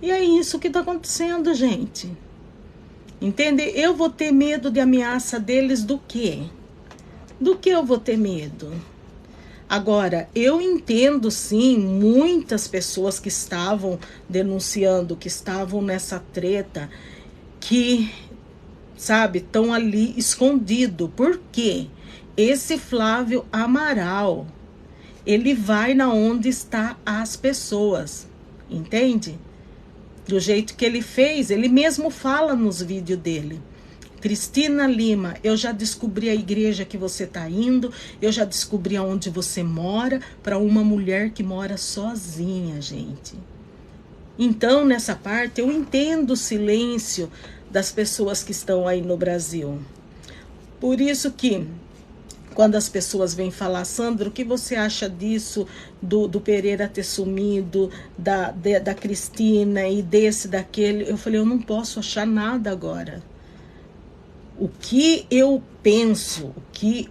E é isso que está acontecendo, gente. Entende? Eu vou ter medo de ameaça deles do quê? Do que eu vou ter medo? Agora, eu entendo sim muitas pessoas que estavam denunciando, que estavam nessa treta, que, sabe, estão ali escondido. Por quê? Esse Flávio Amaral, ele vai na onde está as pessoas, entende? Do jeito que ele fez, ele mesmo fala nos vídeos dele. Cristina Lima, eu já descobri a igreja que você está indo, eu já descobri aonde você mora, para uma mulher que mora sozinha, gente. Então, nessa parte, eu entendo o silêncio das pessoas que estão aí no Brasil. Por isso que, quando as pessoas vêm falar, Sandra, o que você acha disso, do Pereira ter sumido, da Cristina e desse, daquele? Eu falei, eu não posso achar nada agora. O que eu penso, o que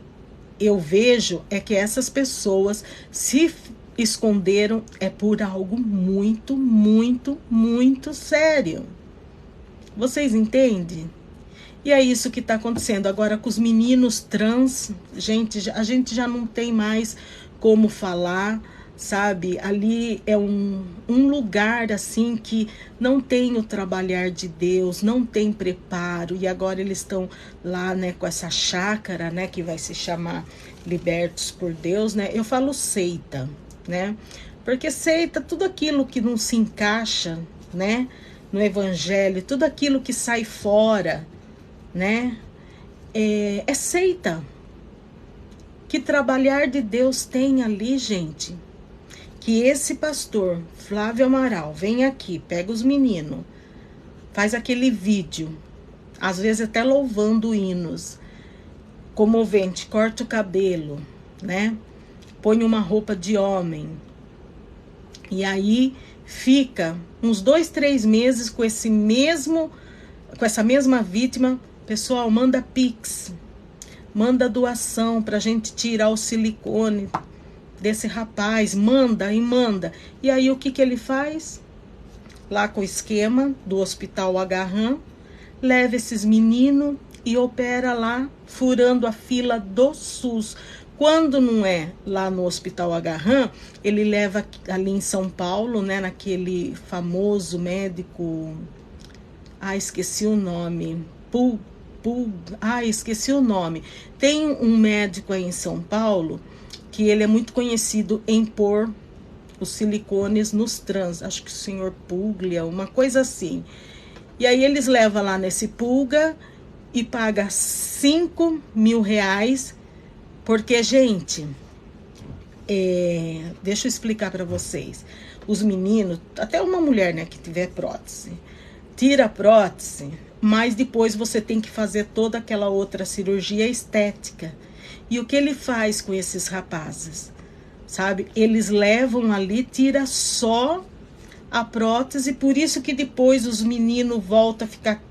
eu vejo é que essas pessoas se esconderam é por algo muito, muito, muito sério. Vocês entendem? E é isso que está acontecendo agora com os meninos trans. Gente, a gente já não tem mais como falar, sabe? Ali é um lugar assim que não tem o trabalhar de Deus, não tem preparo. E agora eles estão lá, né, com essa chácara, né, que vai se chamar Libertos por Deus, né? Eu falo seita, né? Porque seita, tudo aquilo que não se encaixa, né, no evangelho, tudo aquilo que sai fora, né, é seita. Que trabalhar de Deus tem ali, gente? Que esse pastor Flávio Amaral vem aqui, pega os meninos, faz aquele vídeo, às vezes até louvando hinos, comovente, corta o cabelo, né, põe uma roupa de homem, e aí fica uns 2, 3 meses com essa mesma vítima. Pessoal, manda Pix, manda doação pra gente tirar o silicone desse rapaz, manda e manda. E aí o que ele faz? Lá com o esquema do Hospital Agarram, leva esses meninos e opera lá, furando a fila do SUS. Quando não é lá no Hospital Agarram, ele leva ali em São Paulo, né, naquele famoso médico, esqueci o nome. Esqueci o nome. Tem um médico aí em São Paulo que ele é muito conhecido em pôr os silicones nos trans. Acho que o senhor Puglia, uma coisa assim. E aí eles levam lá nesse Pulga e paga 5 mil reais. Porque, gente, deixa eu explicar para vocês. Os meninos, até uma mulher, né, que tiver prótese, tira a prótese, mas depois você tem que fazer toda aquela outra cirurgia estética. E o que ele faz com esses rapazes? Sabe? Eles levam ali, tira só a prótese, por isso que depois os meninos voltam a ficar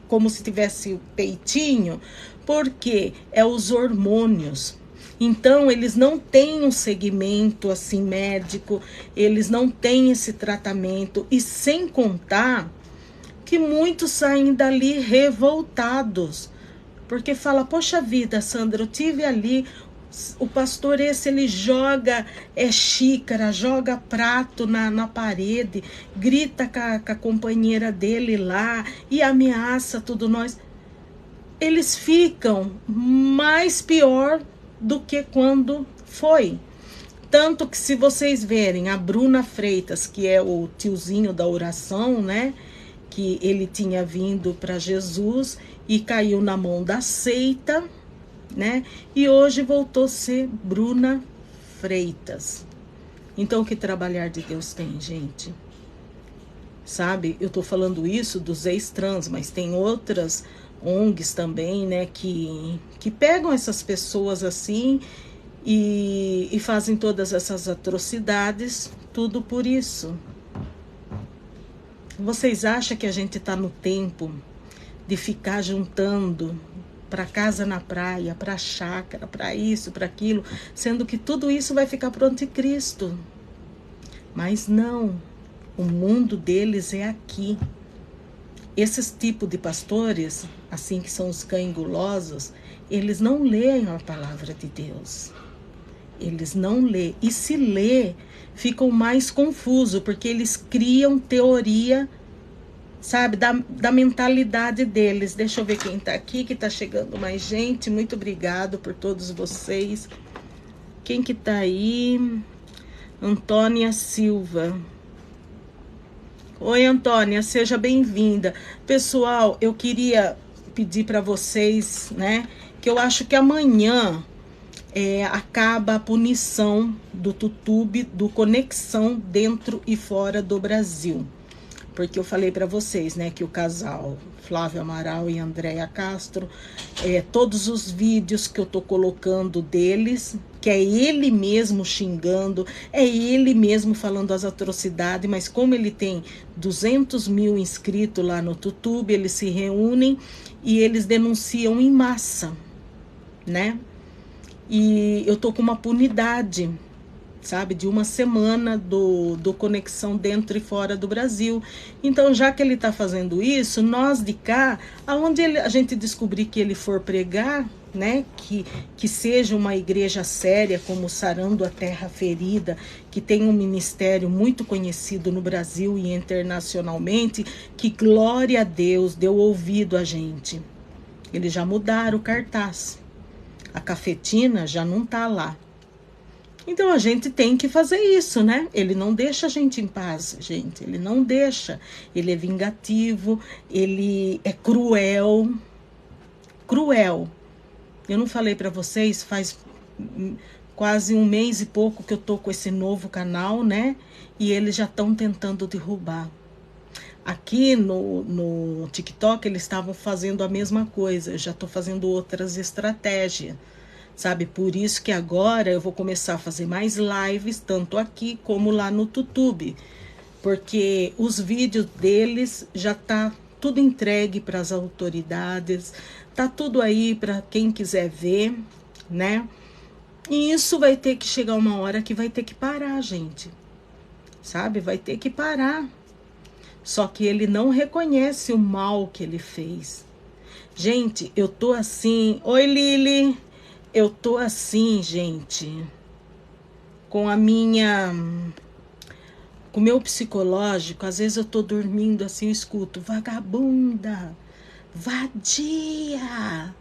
como se tivesse o peitinho, porque é os hormônios. Então, eles não têm um segmento assim médico, eles não têm esse tratamento, e sem contar que muitos saem dali revoltados, porque fala, poxa vida, Sandra, eu tive ali, o pastor ele joga xícara, joga prato na parede, grita com a companheira dele lá e ameaça tudo nós. Eles ficam mais pior do que quando foi. Tanto que se vocês verem a Bruna Freitas, que é o tiozinho da oração, né? Que ele tinha vindo para Jesus e caiu na mão da seita, né? E hoje voltou a ser Bruna Freitas. Então, que trabalhar de Deus tem, gente? Sabe? Eu tô falando isso dos ex-trans, mas tem outras ONGs também, né? Que pegam essas pessoas assim e fazem todas essas atrocidades, tudo por isso. Vocês acham que a gente está no tempo de ficar juntando para casa na praia, para chácara, para isso, para aquilo, sendo que tudo isso vai ficar pro anticristo? Mas não, o mundo deles é aqui. Esses tipos de pastores, assim que são os cães-gulosos, eles não leem a palavra de Deus. Eles não lêem. E se lê, ficam mais confusos, porque eles criam teoria, sabe, da mentalidade deles. Deixa eu ver quem tá aqui, que tá chegando mais gente. Muito obrigado por todos vocês. Quem que tá aí? Antônia Silva. Oi, Antônia, seja bem-vinda. Pessoal, eu queria pedir para vocês, né, que eu acho que amanhã acaba a punição do YouTube, do Conexão dentro e fora do Brasil. Porque eu falei para vocês, né, que o casal Flávio Amaral e Andréia Castro, todos os vídeos que eu tô colocando deles, que é ele mesmo xingando, é ele mesmo falando as atrocidades, mas como ele tem 200 mil inscritos lá no YouTube, eles se reúnem e eles denunciam em massa, né? E eu tô com uma punidade, sabe, de uma semana do Conexão dentro e fora do Brasil. Então, já que ele tá fazendo isso, nós de cá, aonde a gente descobrir que ele for pregar, né, que seja uma igreja séria, como Sarando a Terra Ferida, que tem um ministério muito conhecido no Brasil e internacionalmente, que, glória a Deus, deu ouvido a gente. Eles já mudaram o cartaz. A cafetina já não tá lá. Então a gente tem que fazer isso, né? Ele não deixa a gente em paz, gente. Ele não deixa. Ele é vingativo, ele é cruel. Cruel. Eu não falei para vocês, faz quase um mês e pouco que eu tô com esse novo canal, né? E eles já estão tentando derrubar. Aqui no TikTok eles estavam fazendo a mesma coisa. Eu já estou fazendo outras estratégias, sabe? Por isso que agora eu vou começar a fazer mais lives, tanto aqui como lá no YouTube. Porque os vídeos deles já tá tudo entregue para as autoridades, tá tudo aí para quem quiser ver, né? E isso vai ter que chegar uma hora que vai ter que parar, gente. Sabe? Vai ter que parar. Só que ele não reconhece o mal que ele fez. Gente, eu tô assim... Oi, Lili. Eu tô assim, gente, com a minha... com o meu psicológico, às vezes eu tô dormindo assim, eu escuto: vagabunda, vadia,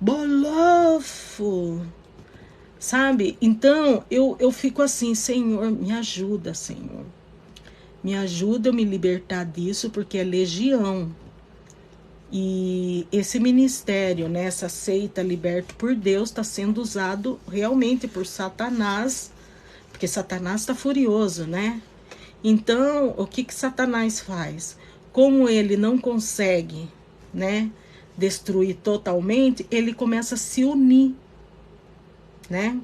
bolofo, sabe? Então eu fico assim: Senhor, me ajuda, Senhor. Me ajuda a me libertar disso, porque é legião. E esse ministério, né, essa seita Liberto por Deus, está sendo usado realmente por Satanás, porque Satanás está furioso, né? Então, o que Satanás faz? Como ele não consegue, né, destruir totalmente, ele começa a se unir, né?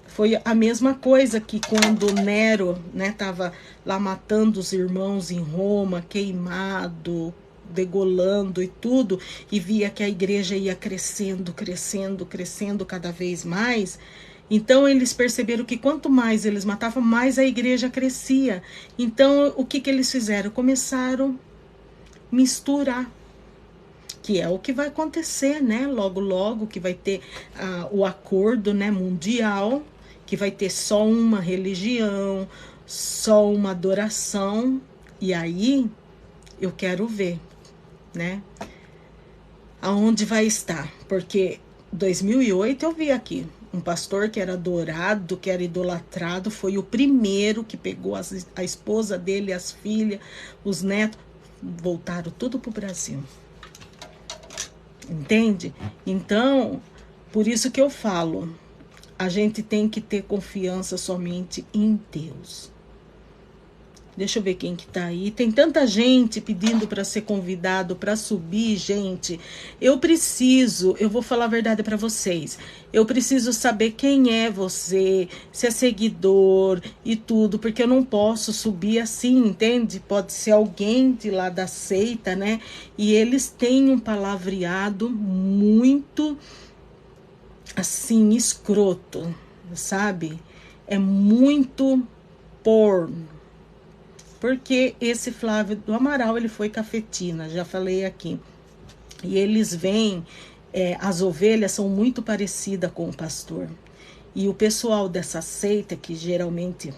Foi a mesma coisa que quando Nero, né, tava lá matando os irmãos em Roma, queimado, degolando e tudo, e via que a igreja ia crescendo, crescendo, crescendo cada vez mais. Então eles perceberam que quanto mais eles matavam, mais a igreja crescia. Então o que eles fizeram? Começaram a misturar, que é o que vai acontecer, né? Logo, logo que vai ter o acordo, né, mundial, que vai ter só uma religião, só uma adoração. E aí eu quero ver, né, aonde vai estar. Porque 2008 eu vi aqui um pastor que era adorado, que era idolatrado, foi o primeiro que pegou a esposa dele, as filhas, os netos, voltaram tudo pro Brasil. Entende? Então, por isso que eu falo, a gente tem que ter confiança somente em Deus. Deixa eu ver quem que tá aí. Tem tanta gente pedindo para ser convidado, para subir, gente. Eu vou falar a verdade para vocês. Eu preciso saber quem é você, se é seguidor e tudo, porque eu não posso subir assim, entende? Pode ser alguém de lá da seita, né? E eles têm um palavreado muito, assim, escroto, sabe? É muito porno. Porque esse Flávio do Amaral, ele foi cafetina, já falei aqui. E eles vêm, as ovelhas são muito parecidas com o pastor. E o pessoal dessa seita, que geralmente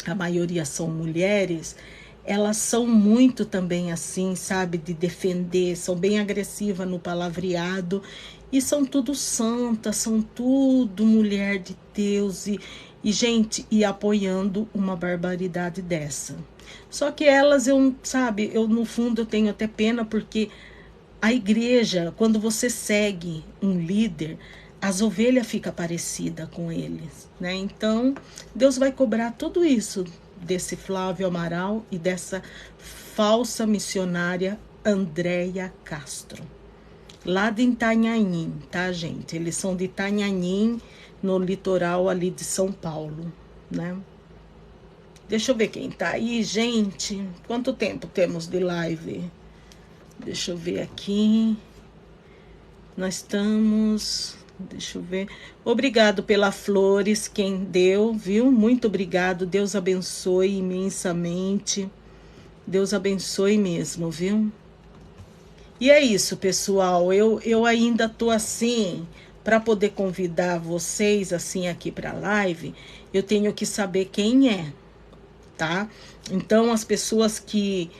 a maioria são mulheres, elas são muito também assim, sabe, de defender, são bem agressivas no palavreado. E são tudo santas, são tudo mulher de Deus gente, e apoiando uma barbaridade dessa. Só que elas, sabe, no fundo eu tenho até pena, porque a igreja, quando você segue um líder, as ovelhas ficam parecidas com eles, né? Então, Deus vai cobrar tudo isso desse Flávio Amaral e dessa falsa missionária Andréia Castro. Lá de Itanhaém, tá, gente? Eles são de Itanhaém, no litoral ali de São Paulo, né? Deixa eu ver quem tá aí, gente. Quanto tempo temos de live? Deixa eu ver aqui. Nós estamos... Deixa eu ver. Obrigado pela flores, quem deu, viu? Muito obrigado. Deus abençoe imensamente. Deus abençoe mesmo, viu? E é isso, pessoal. Eu ainda tô assim, para poder convidar vocês assim aqui para a live, eu tenho que saber quem é, tá? Então, as pessoas que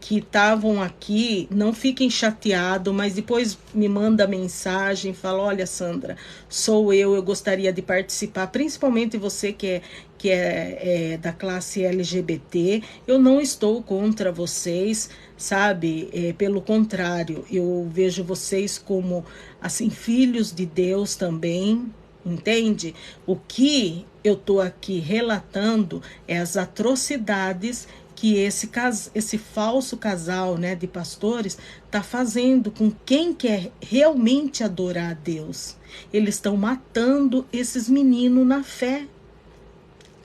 estavam aqui, não fiquem chateados, mas depois me manda mensagem, fala: olha, Sandra, sou eu gostaria de participar, principalmente você que é da classe LGBT. Eu não estou contra vocês, sabe? Pelo contrário, eu vejo vocês como, assim, filhos de Deus também, entende? O que eu tô aqui relatando é as atrocidades que esse falso casal, né, de pastores tá fazendo com quem quer realmente adorar a Deus. Eles estão matando esses meninos na fé,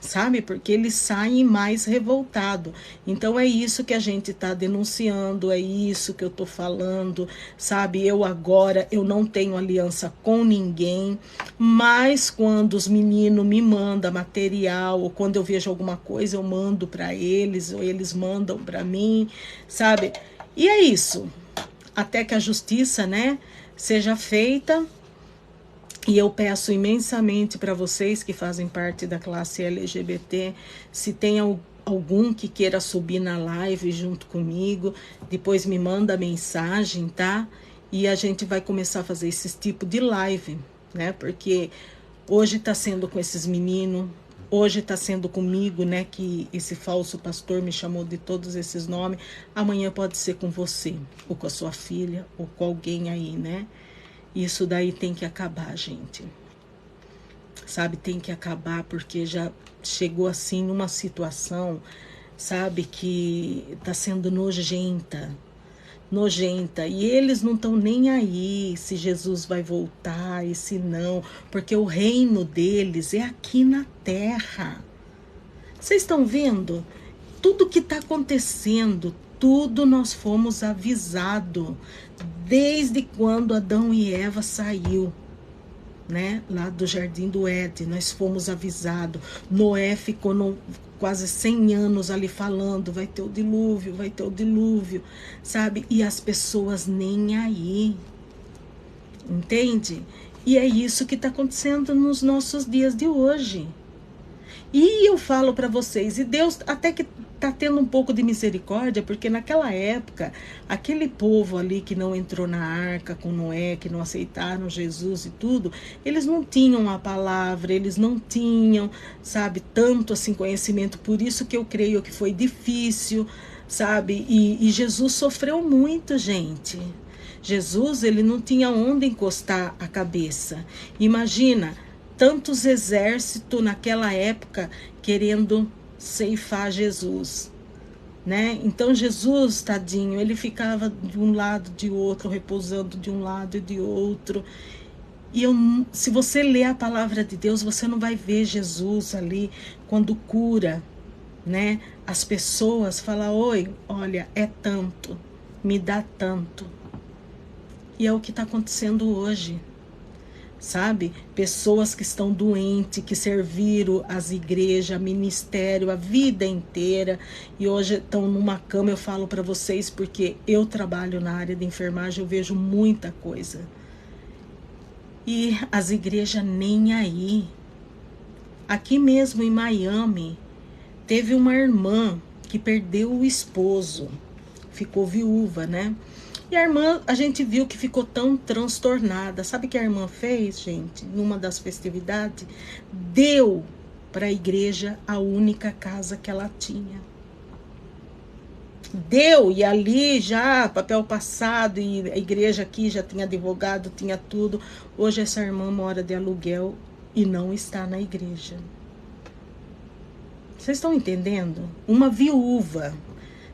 sabe? Porque eles saem mais revoltados. Então é isso que a gente está denunciando, é isso que eu tô falando, sabe? Eu não tenho aliança com ninguém, mas quando os meninos me mandam material, ou quando eu vejo alguma coisa, eu mando para eles, ou eles mandam para mim, sabe? E é isso. Até que a justiça, né, seja feita. E eu peço imensamente para vocês que fazem parte da classe LGBT, se tem algum que queira subir na live junto comigo, depois me manda mensagem, tá? E a gente vai começar a fazer esse tipo de live, né? Porque hoje tá sendo com esses meninos, hoje tá sendo comigo, né? Que esse falso pastor me chamou de todos esses nomes. Amanhã pode ser com você, ou com a sua filha, ou com alguém aí, né? Isso daí tem que acabar, gente. Sabe, tem que acabar, porque já chegou assim numa situação, sabe, que tá sendo nojenta. E eles não estão nem aí se Jesus vai voltar e se não, porque o reino deles é aqui na terra. Vocês estão vendo? Tudo que está acontecendo, tudo nós fomos avisados desde quando Adão e Eva saiu, né, lá do Jardim do Éden. Nós fomos avisados. Noé ficou quase 100 anos ali falando, vai ter o dilúvio, sabe? E as pessoas nem aí, entende? E é isso que está acontecendo nos nossos dias de hoje. E eu falo para vocês, e Deus até que tá tendo um pouco de misericórdia, porque naquela época, aquele povo ali que não entrou na arca com Noé, que não aceitaram Jesus e tudo, eles não tinham a palavra, eles não tinham, sabe, tanto assim conhecimento, por isso que eu creio que foi difícil, sabe, e Jesus sofreu muito, gente. Jesus, ele não tinha onde encostar a cabeça. Imagina, tantos exércitos naquela época querendo ceifar Jesus, né? Então Jesus, tadinho, ele ficava de um lado, de outro, repousando de um lado e de outro. E se você ler a palavra de Deus, você não vai ver Jesus ali quando cura, né? As pessoas falam, oi, olha, é tanto, me dá tanto. E é o que está acontecendo hoje. Sabe? Pessoas que estão doentes, que serviram as igrejas, ministério, a vida inteira, e hoje estão numa cama. Eu falo para vocês porque eu trabalho na área de enfermagem, eu vejo muita coisa. E as igrejas nem aí. Aqui mesmo em Miami, teve uma irmã que perdeu o esposo, ficou viúva, né? E a irmã, a gente viu que ficou tão transtornada. Sabe o que a irmã fez, gente? Numa das festividades, deu para a igreja a única casa que ela tinha. Deu, e ali já papel passado, e a igreja aqui já tinha advogado, tinha tudo. Hoje essa irmã mora de aluguel e não está na igreja. Vocês estão entendendo? Uma viúva.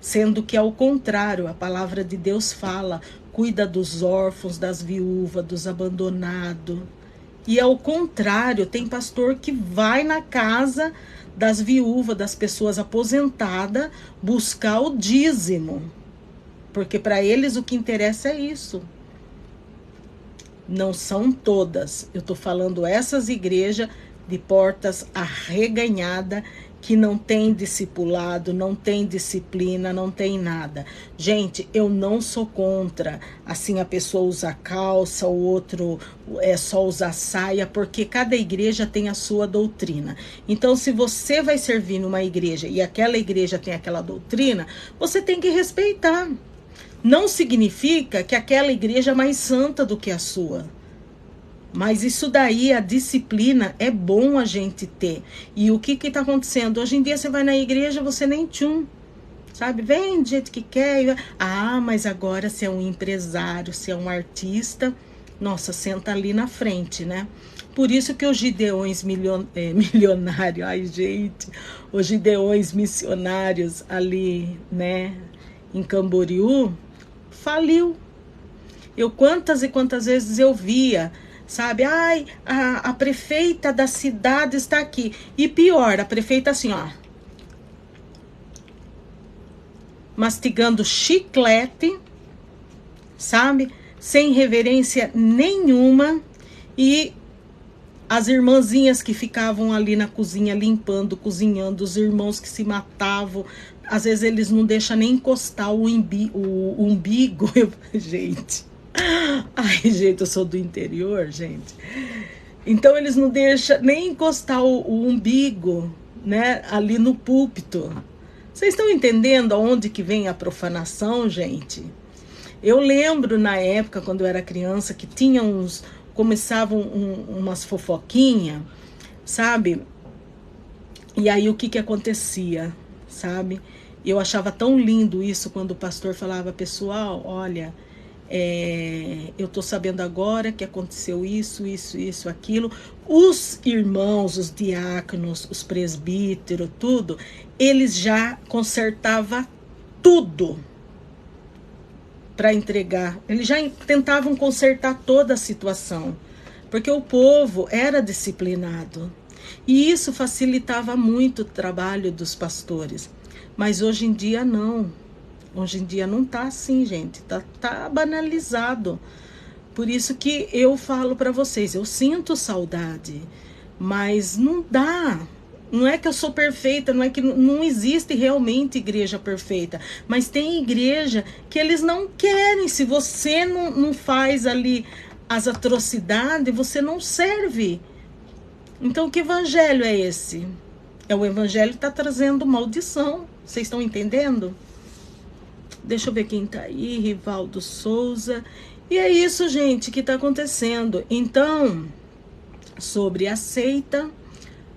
Sendo que, ao contrário, a palavra de Deus fala, cuida dos órfãos, das viúvas, dos abandonados. E ao contrário, tem pastor que vai na casa das viúvas, das pessoas aposentadas, buscar o dízimo. Porque para eles o que interessa é isso. Não são todas. Eu estou falando essas igrejas de portas arreganhadas, que não tem discipulado, não tem disciplina, não tem nada. Gente, eu não sou contra, assim, a pessoa usar calça, o outro é só usar saia, porque cada igreja tem a sua doutrina. Então, se você vai servir numa igreja e aquela igreja tem aquela doutrina, você tem que respeitar. Não significa que aquela igreja é mais santa do que a sua. Mas isso daí, a disciplina, é bom a gente ter. E o que está acontecendo? Hoje em dia você vai na igreja, você nem tchum, sabe? Vem do jeito que quer. Ah, mas agora se é um empresário, se é um artista, nossa, senta ali na frente, né? Por isso que os gideões milionários, ai gente, os gideões missionários ali, né, em Camboriú, faliu. Eu quantas e quantas vezes eu via, sabe, ai, a prefeita da cidade está aqui. E pior, a prefeita assim, ó, mastigando chiclete, sabe, sem reverência nenhuma. E as irmãzinhas que ficavam ali na cozinha limpando, cozinhando, os irmãos que se matavam, às vezes eles não deixam nem encostar o umbigo. Gente, ai, gente, eu sou do interior, gente. Então eles não deixam nem encostar o umbigo, né, ali no púlpito, Vocês estão entendendo aonde que vem a profanação, gente? Eu lembro na época, quando eu era criança, que tinha começavam umas fofoquinhas, sabe? E aí o que acontecia, sabe? Eu achava tão lindo isso quando o pastor falava, pessoal, olha, eu tô sabendo agora que aconteceu isso, aquilo. Os irmãos, os diáconos, os presbíteros, tudo, eles já consertavam tudo para entregar. Eles já tentavam consertar toda a situação, porque o povo era disciplinado. E isso facilitava muito o trabalho dos pastores. Mas hoje em dia não. Hoje em dia não tá assim, gente. Tá banalizado. Por isso que eu falo para vocês, eu sinto saudade, mas não dá. Não é que eu sou perfeita, não é que não existe realmente igreja perfeita, mas tem igreja que eles não querem. Se você não faz ali as atrocidades, você não serve. Então que evangelho é esse? É o evangelho que está trazendo maldição. Vocês estão entendendo? Deixa eu ver quem tá aí, Rivaldo Souza. E é isso, gente, que tá acontecendo. Então, sobre a seita,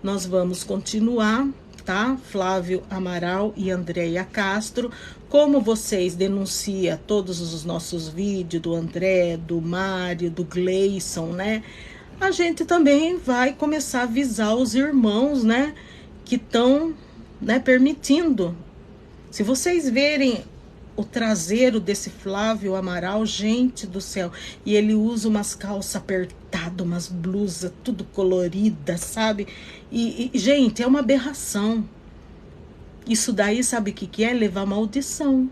nós vamos continuar, tá? Flávio Amaral e Andréia Castro. Como vocês denunciam todos os nossos vídeos do André, do Mário, do Gleison, né? A gente também vai começar a avisar os irmãos, né? Que estão, né, permitindo. Se vocês verem o traseiro desse Flávio Amaral, gente do céu, e ele usa umas calças apertadas, umas blusas tudo coloridas, sabe? E gente, é uma aberração. Isso daí, sabe o que é? Levar maldição.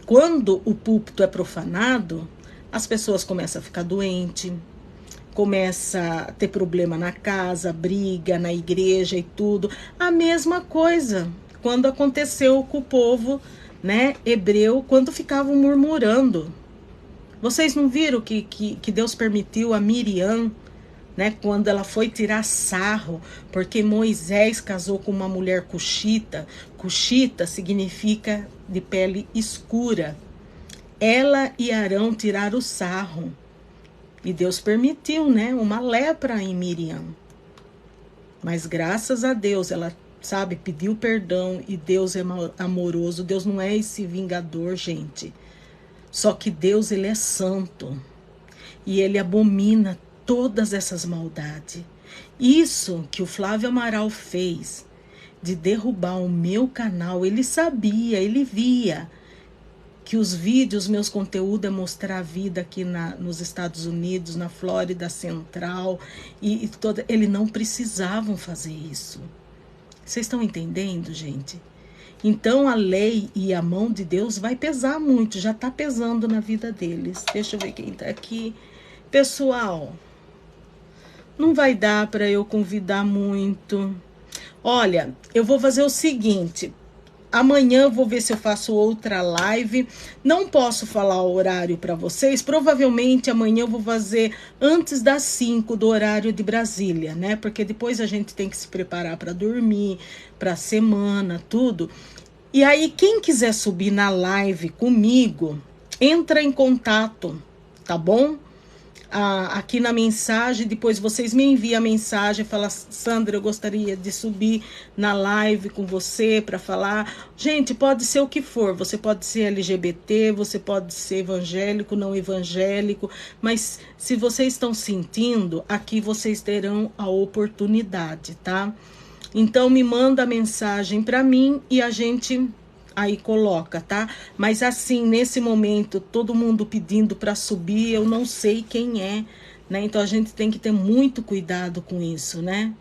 Quando o púlpito é profanado, as pessoas começam a ficar doentes, começa a ter problema na casa, briga na igreja e tudo. A mesma coisa quando aconteceu com o povo, né, hebreu, quando ficavam murmurando. Vocês não viram que Deus permitiu a Miriam, né, quando ela foi tirar sarro, porque Moisés casou com uma mulher cuxita. Cuxita significa de pele escura. Ela e Arão tiraram o sarro. E Deus permitiu, né, uma lepra em Miriam. Mas graças a Deus, ela, sabe, pediu perdão e Deus é amoroso. Deus não é esse vingador, gente. Só que Deus, ele é santo. E ele abomina todas essas maldades. Isso que o Flávio Amaral fez, de derrubar o meu canal, ele sabia, ele via que os vídeos, meus conteúdos é mostrar a vida aqui nos Estados Unidos, na Flórida Central, e toda, eles não precisavam fazer isso. Vocês estão entendendo, gente? Então a lei e a mão de Deus vai pesar muito, já está pesando na vida deles. Deixa eu ver quem está aqui. Pessoal, não vai dar para eu convidar muito. Olha, eu vou fazer o seguinte. Amanhã eu vou ver se eu faço outra live. Não posso falar o horário para vocês. Provavelmente amanhã eu vou fazer antes das 5 do horário de Brasília, né? Porque depois a gente tem que se preparar para dormir, para a semana, tudo. E aí, quem quiser subir na live comigo, entra em contato, tá bom? Aqui na mensagem, depois vocês me enviam a mensagem, fala, Sandra, eu gostaria de subir na live com você para falar. Gente, pode ser o que for, você pode ser LGBT, você pode ser evangélico, não evangélico, mas se vocês estão sentindo, aqui vocês terão a oportunidade, tá? Então me manda a mensagem para mim e a gente aí coloca, tá? Mas assim, nesse momento, todo mundo pedindo para subir, eu não sei quem é, né? Então a gente tem que ter muito cuidado com isso, né?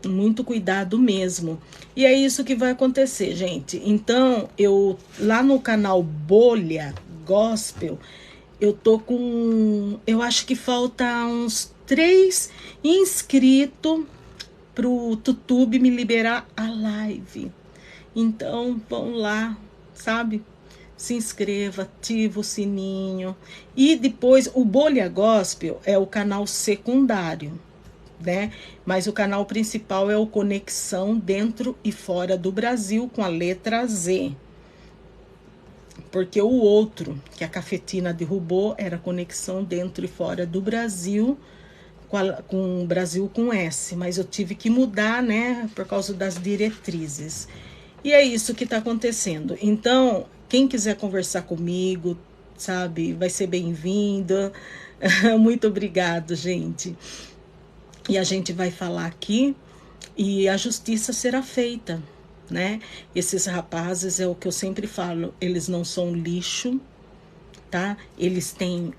Muito cuidado mesmo. E é isso que vai acontecer, gente. Então, eu lá no canal Bolha Gospel, eu tô com, eu acho que falta uns 3 inscritos pro YouTube me liberar a live. Então, vão lá, sabe? Se inscreva, ativa o sininho. E depois, o Bolha Gospel é o canal secundário, né? Mas o canal principal é o Conexão Dentro e Fora do Brasil, com a letra Z. Porque o outro, que a Cafetina derrubou, era Conexão Dentro e Fora do Brasil, com o Brasil com S. Mas eu tive que mudar, né? Por causa das diretrizes. E é isso que está acontecendo. Então, quem quiser conversar comigo, sabe, vai ser bem-vinda. Muito obrigado, gente. E a gente vai falar aqui e a justiça será feita, né? Esses rapazes, é o que eu sempre falo, eles não são lixo, tá? Eles têm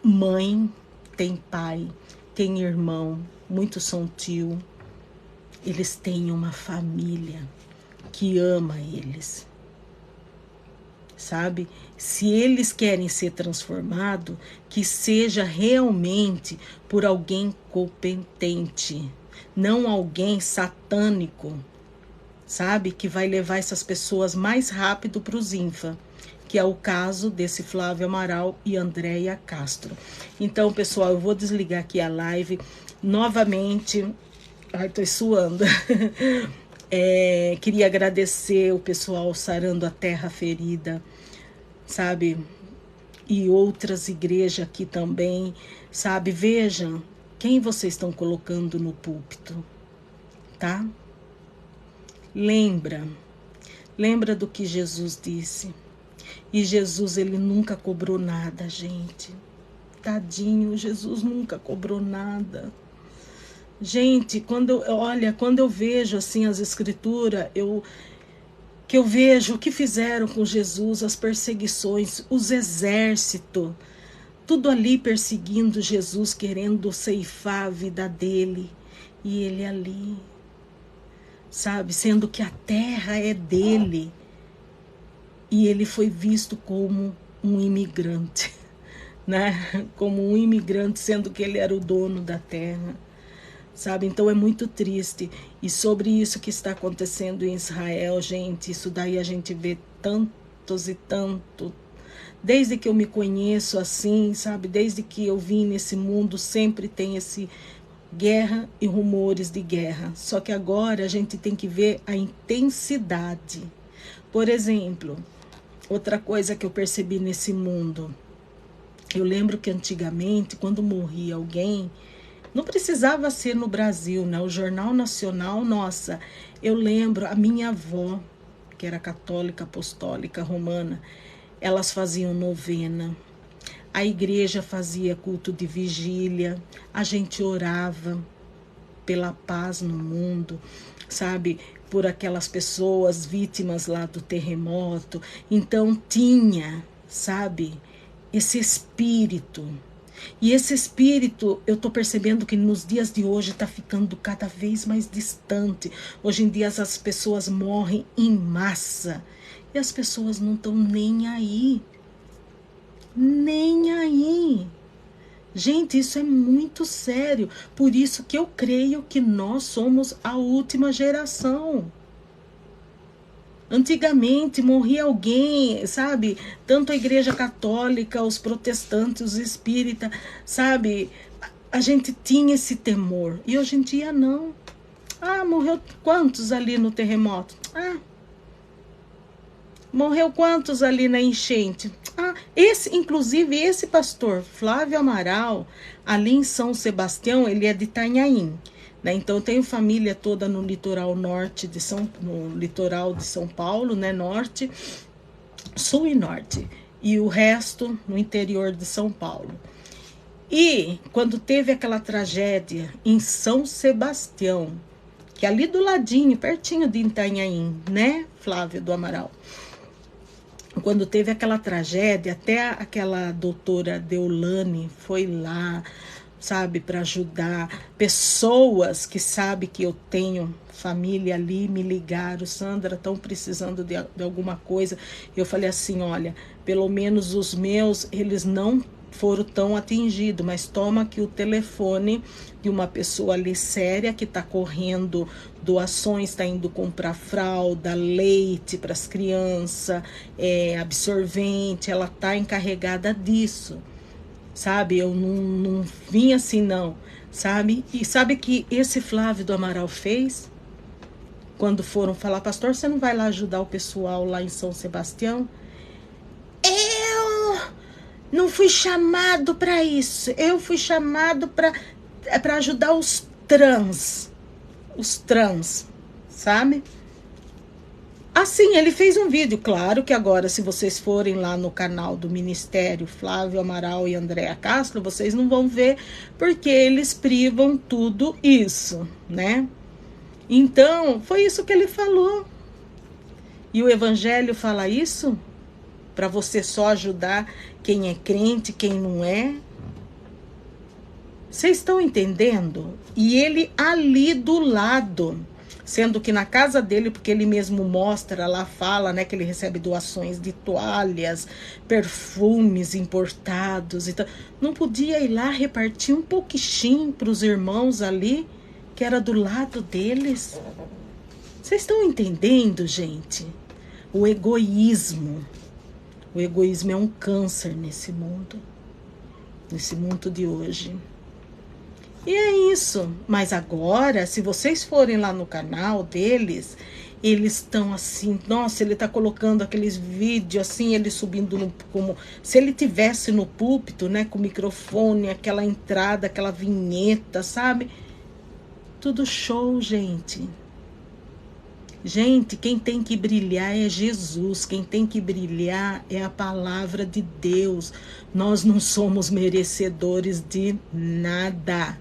mãe, têm pai, têm irmão, muitos são tio. Eles têm uma família que ama eles, sabe? Se eles querem ser transformados, que seja realmente por alguém competente, não alguém satânico, sabe? Que vai levar essas pessoas mais rápido para os INFA, que é o caso desse Flávio Amaral e Andréia Castro. Então, pessoal, eu vou desligar aqui a live novamente. Ai, tô suando. Queria agradecer o pessoal Sarando a Terra Ferida, sabe? E outras igrejas aqui também, sabe? Vejam quem vocês estão colocando no púlpito, tá? Lembra do que Jesus disse. E Jesus, ele nunca cobrou nada, gente. Tadinho, Jesus nunca cobrou nada. Gente, quando eu vejo assim as escrituras, eu vejo o que fizeram com Jesus, as perseguições, os exércitos, tudo ali perseguindo Jesus, querendo ceifar a vida dele, e ele ali, sabe, sendo que a terra é dele, e ele foi visto como um imigrante, né? Como um imigrante, sendo que ele era o dono da terra. Sabe, então é muito triste. E sobre isso que está acontecendo em Israel, gente, isso daí a gente vê tantos e tanto. Desde que eu me conheço assim, sabe, desde que eu vim nesse mundo, sempre tem esse guerra e rumores de guerra. Só que agora a gente tem que ver a intensidade. Por exemplo, outra coisa que eu percebi nesse mundo, eu lembro que antigamente, quando morria alguém, não precisava ser no Brasil, né? O Jornal Nacional, nossa, eu lembro, a minha avó, que era católica, apostólica, romana, elas faziam novena, a igreja fazia culto de vigília, a gente orava pela paz no mundo, sabe? Por aquelas pessoas vítimas lá do terremoto. Então tinha, sabe, esse espírito. E esse espírito, eu estou percebendo que nos dias de hoje está ficando cada vez mais distante. Hoje em dia as pessoas morrem em massa. E as pessoas não estão nem aí. Nem aí. Gente, isso é muito sério. Por isso que eu creio que nós somos a última geração. Antigamente morria alguém, sabe? Tanto a igreja católica, os protestantes, os espíritas, sabe? A gente tinha esse temor. E hoje em dia não. Ah, morreu quantos ali no terremoto? Ah, morreu quantos ali na enchente? Ah, inclusive esse pastor, Flávio Amaral, ali em São Sebastião, ele é de Itanhaém. Né? Então eu tenho família toda no litoral norte no litoral de São Paulo, né? Norte, sul e norte, e o resto no interior de São Paulo. E quando teve aquela tragédia em São Sebastião, que é ali do ladinho, pertinho de Itanhaém, né, Flávio do Amaral? Quando teve aquela tragédia, até aquela doutora Deolane foi lá, sabe, para ajudar. Pessoas que sabem que eu tenho família ali me ligaram: Sandra, estão precisando de alguma coisa. Eu falei assim: olha, pelo menos os meus, eles não foram tão atingidos, mas toma aqui o telefone de uma pessoa ali séria que está correndo doações, está indo comprar fralda, leite para as crianças, absorvente, ela está encarregada disso. sabe? Eu não vim assim, não, sabe? E sabe que esse Flávio do Amaral fez? Quando foram falar, pastor, você não vai lá ajudar o pessoal lá em São Sebastião? Eu não fui chamado para isso. Eu fui chamado para ajudar os trans, sabe? Assim, ele fez um vídeo, claro que agora, se vocês forem lá no canal do Ministério Flávio Amaral e Andréa Castro, vocês não vão ver, porque eles privam tudo isso, né? Então, foi isso que ele falou. E o Evangelho fala isso? Para você só ajudar quem é crente, quem não é? Vocês estão entendendo? E ele ali do lado, sendo que na casa dele, porque ele mesmo mostra lá, fala, né, que ele recebe doações de toalhas, perfumes importados e tal. Não podia ir lá repartir um pouquinho para os irmãos ali, que era do lado deles? Vocês estão entendendo, gente? O egoísmo. O egoísmo é um câncer nesse mundo de hoje. E é isso. Mas agora, se vocês forem lá no canal deles, eles estão assim, nossa, ele tá colocando aqueles vídeos assim, ele subindo como se ele tivesse no púlpito, né, com o microfone, aquela entrada, aquela vinheta, sabe? Tudo show, gente. Gente, quem tem que brilhar é Jesus, quem tem que brilhar é a palavra de Deus. Nós não somos merecedores de nada.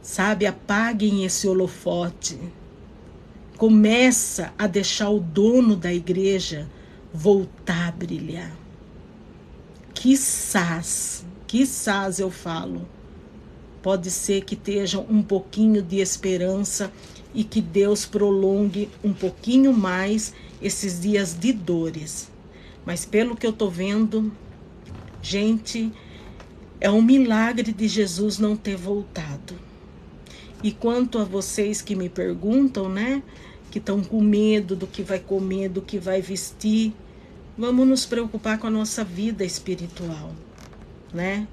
Sabe, apaguem esse holofote. Começa a deixar o dono da igreja voltar a brilhar. Quizás eu falo, pode ser que esteja um pouquinho de esperança e que Deus prolongue um pouquinho mais esses dias de dores. Mas pelo que eu tô vendo, gente, é um milagre de Jesus não ter voltado. E quanto a vocês que me perguntam, né, que estão com medo do que vai comer, do que vai vestir, vamos nos preocupar com a nossa vida espiritual, né?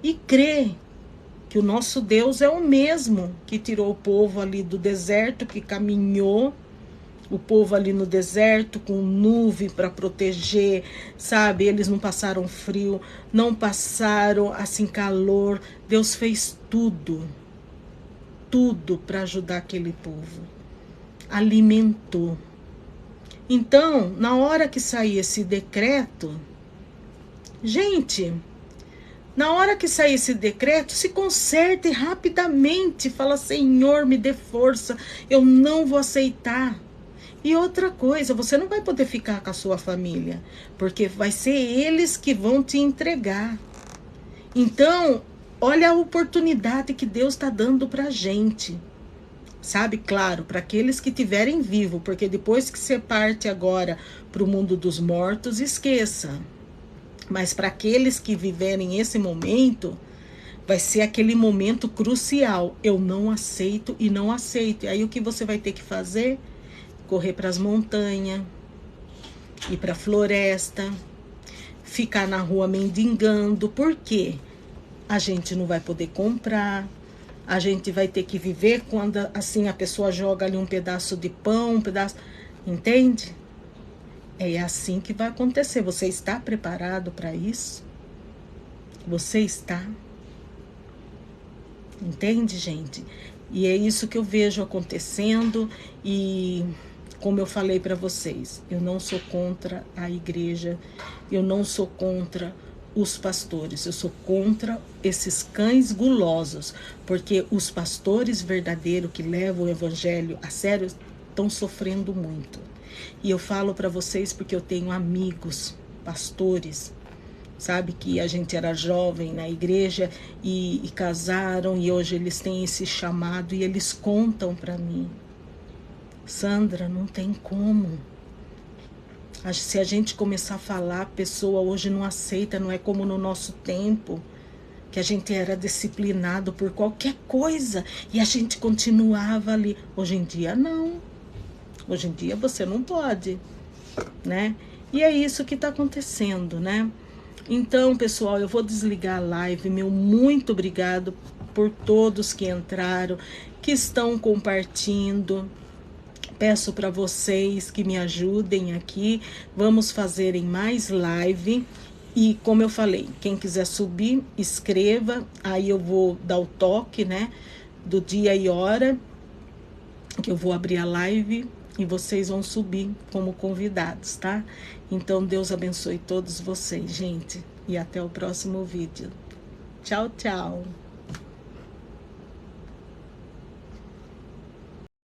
E crer que o nosso Deus é o mesmo que tirou o povo ali do deserto, que caminhou o povo ali no deserto com nuvem para proteger, sabe? Eles não passaram frio, não passaram assim calor. Deus fez tudo para ajudar aquele povo. Alimentou. Então, na hora que sair esse decreto, gente, na hora que sair esse decreto, se conserte rapidamente. Fala, Senhor, me dê força, eu não vou aceitar. E outra coisa, você não vai poder ficar com a sua família, porque vai ser eles que vão te entregar. Então, olha a oportunidade que Deus está dando para a gente. Sabe, claro, para aqueles que estiverem vivos, porque depois que você parte agora para o mundo dos mortos, esqueça. Mas para aqueles que viverem esse momento, vai ser aquele momento crucial. Eu não aceito e não aceito. E aí o que você vai ter que fazer? Correr para as montanhas, ir para a floresta, ficar na rua mendigando. Por quê? A gente não vai poder comprar. A gente vai ter que viver quando assim a pessoa joga ali um pedaço de pão, um pedaço... Entende? É assim que vai acontecer. Você está preparado para isso? Você está? Entende, gente? E é isso que eu vejo acontecendo. E como eu falei para vocês, eu não sou contra a igreja, eu não sou contra os pastores, eu sou contra esses cães gulosos, porque os pastores verdadeiros que levam o evangelho a sério estão sofrendo muito. E eu falo para vocês porque eu tenho amigos pastores, sabe, que a gente era jovem na igreja e casaram, e hoje eles têm esse chamado e eles contam para mim, Sandra, não tem como. Se a gente começar a falar, a pessoa hoje não aceita, não é como no nosso tempo, que a gente era disciplinado por qualquer coisa e a gente continuava ali. Hoje em dia, não. Hoje em dia você não pode, né? E é isso que está acontecendo, né? Então, pessoal, eu vou desligar a live. Meu muito obrigado por todos que entraram, que estão compartilhando. Peço para vocês que me ajudem aqui. Vamos fazer em mais live. E como eu falei, quem quiser subir, escreva. Aí eu vou dar o toque, né? Do dia e hora que eu vou abrir a live. E vocês vão subir como convidados, tá? Então, Deus abençoe todos vocês, gente. E até o próximo vídeo. Tchau, tchau.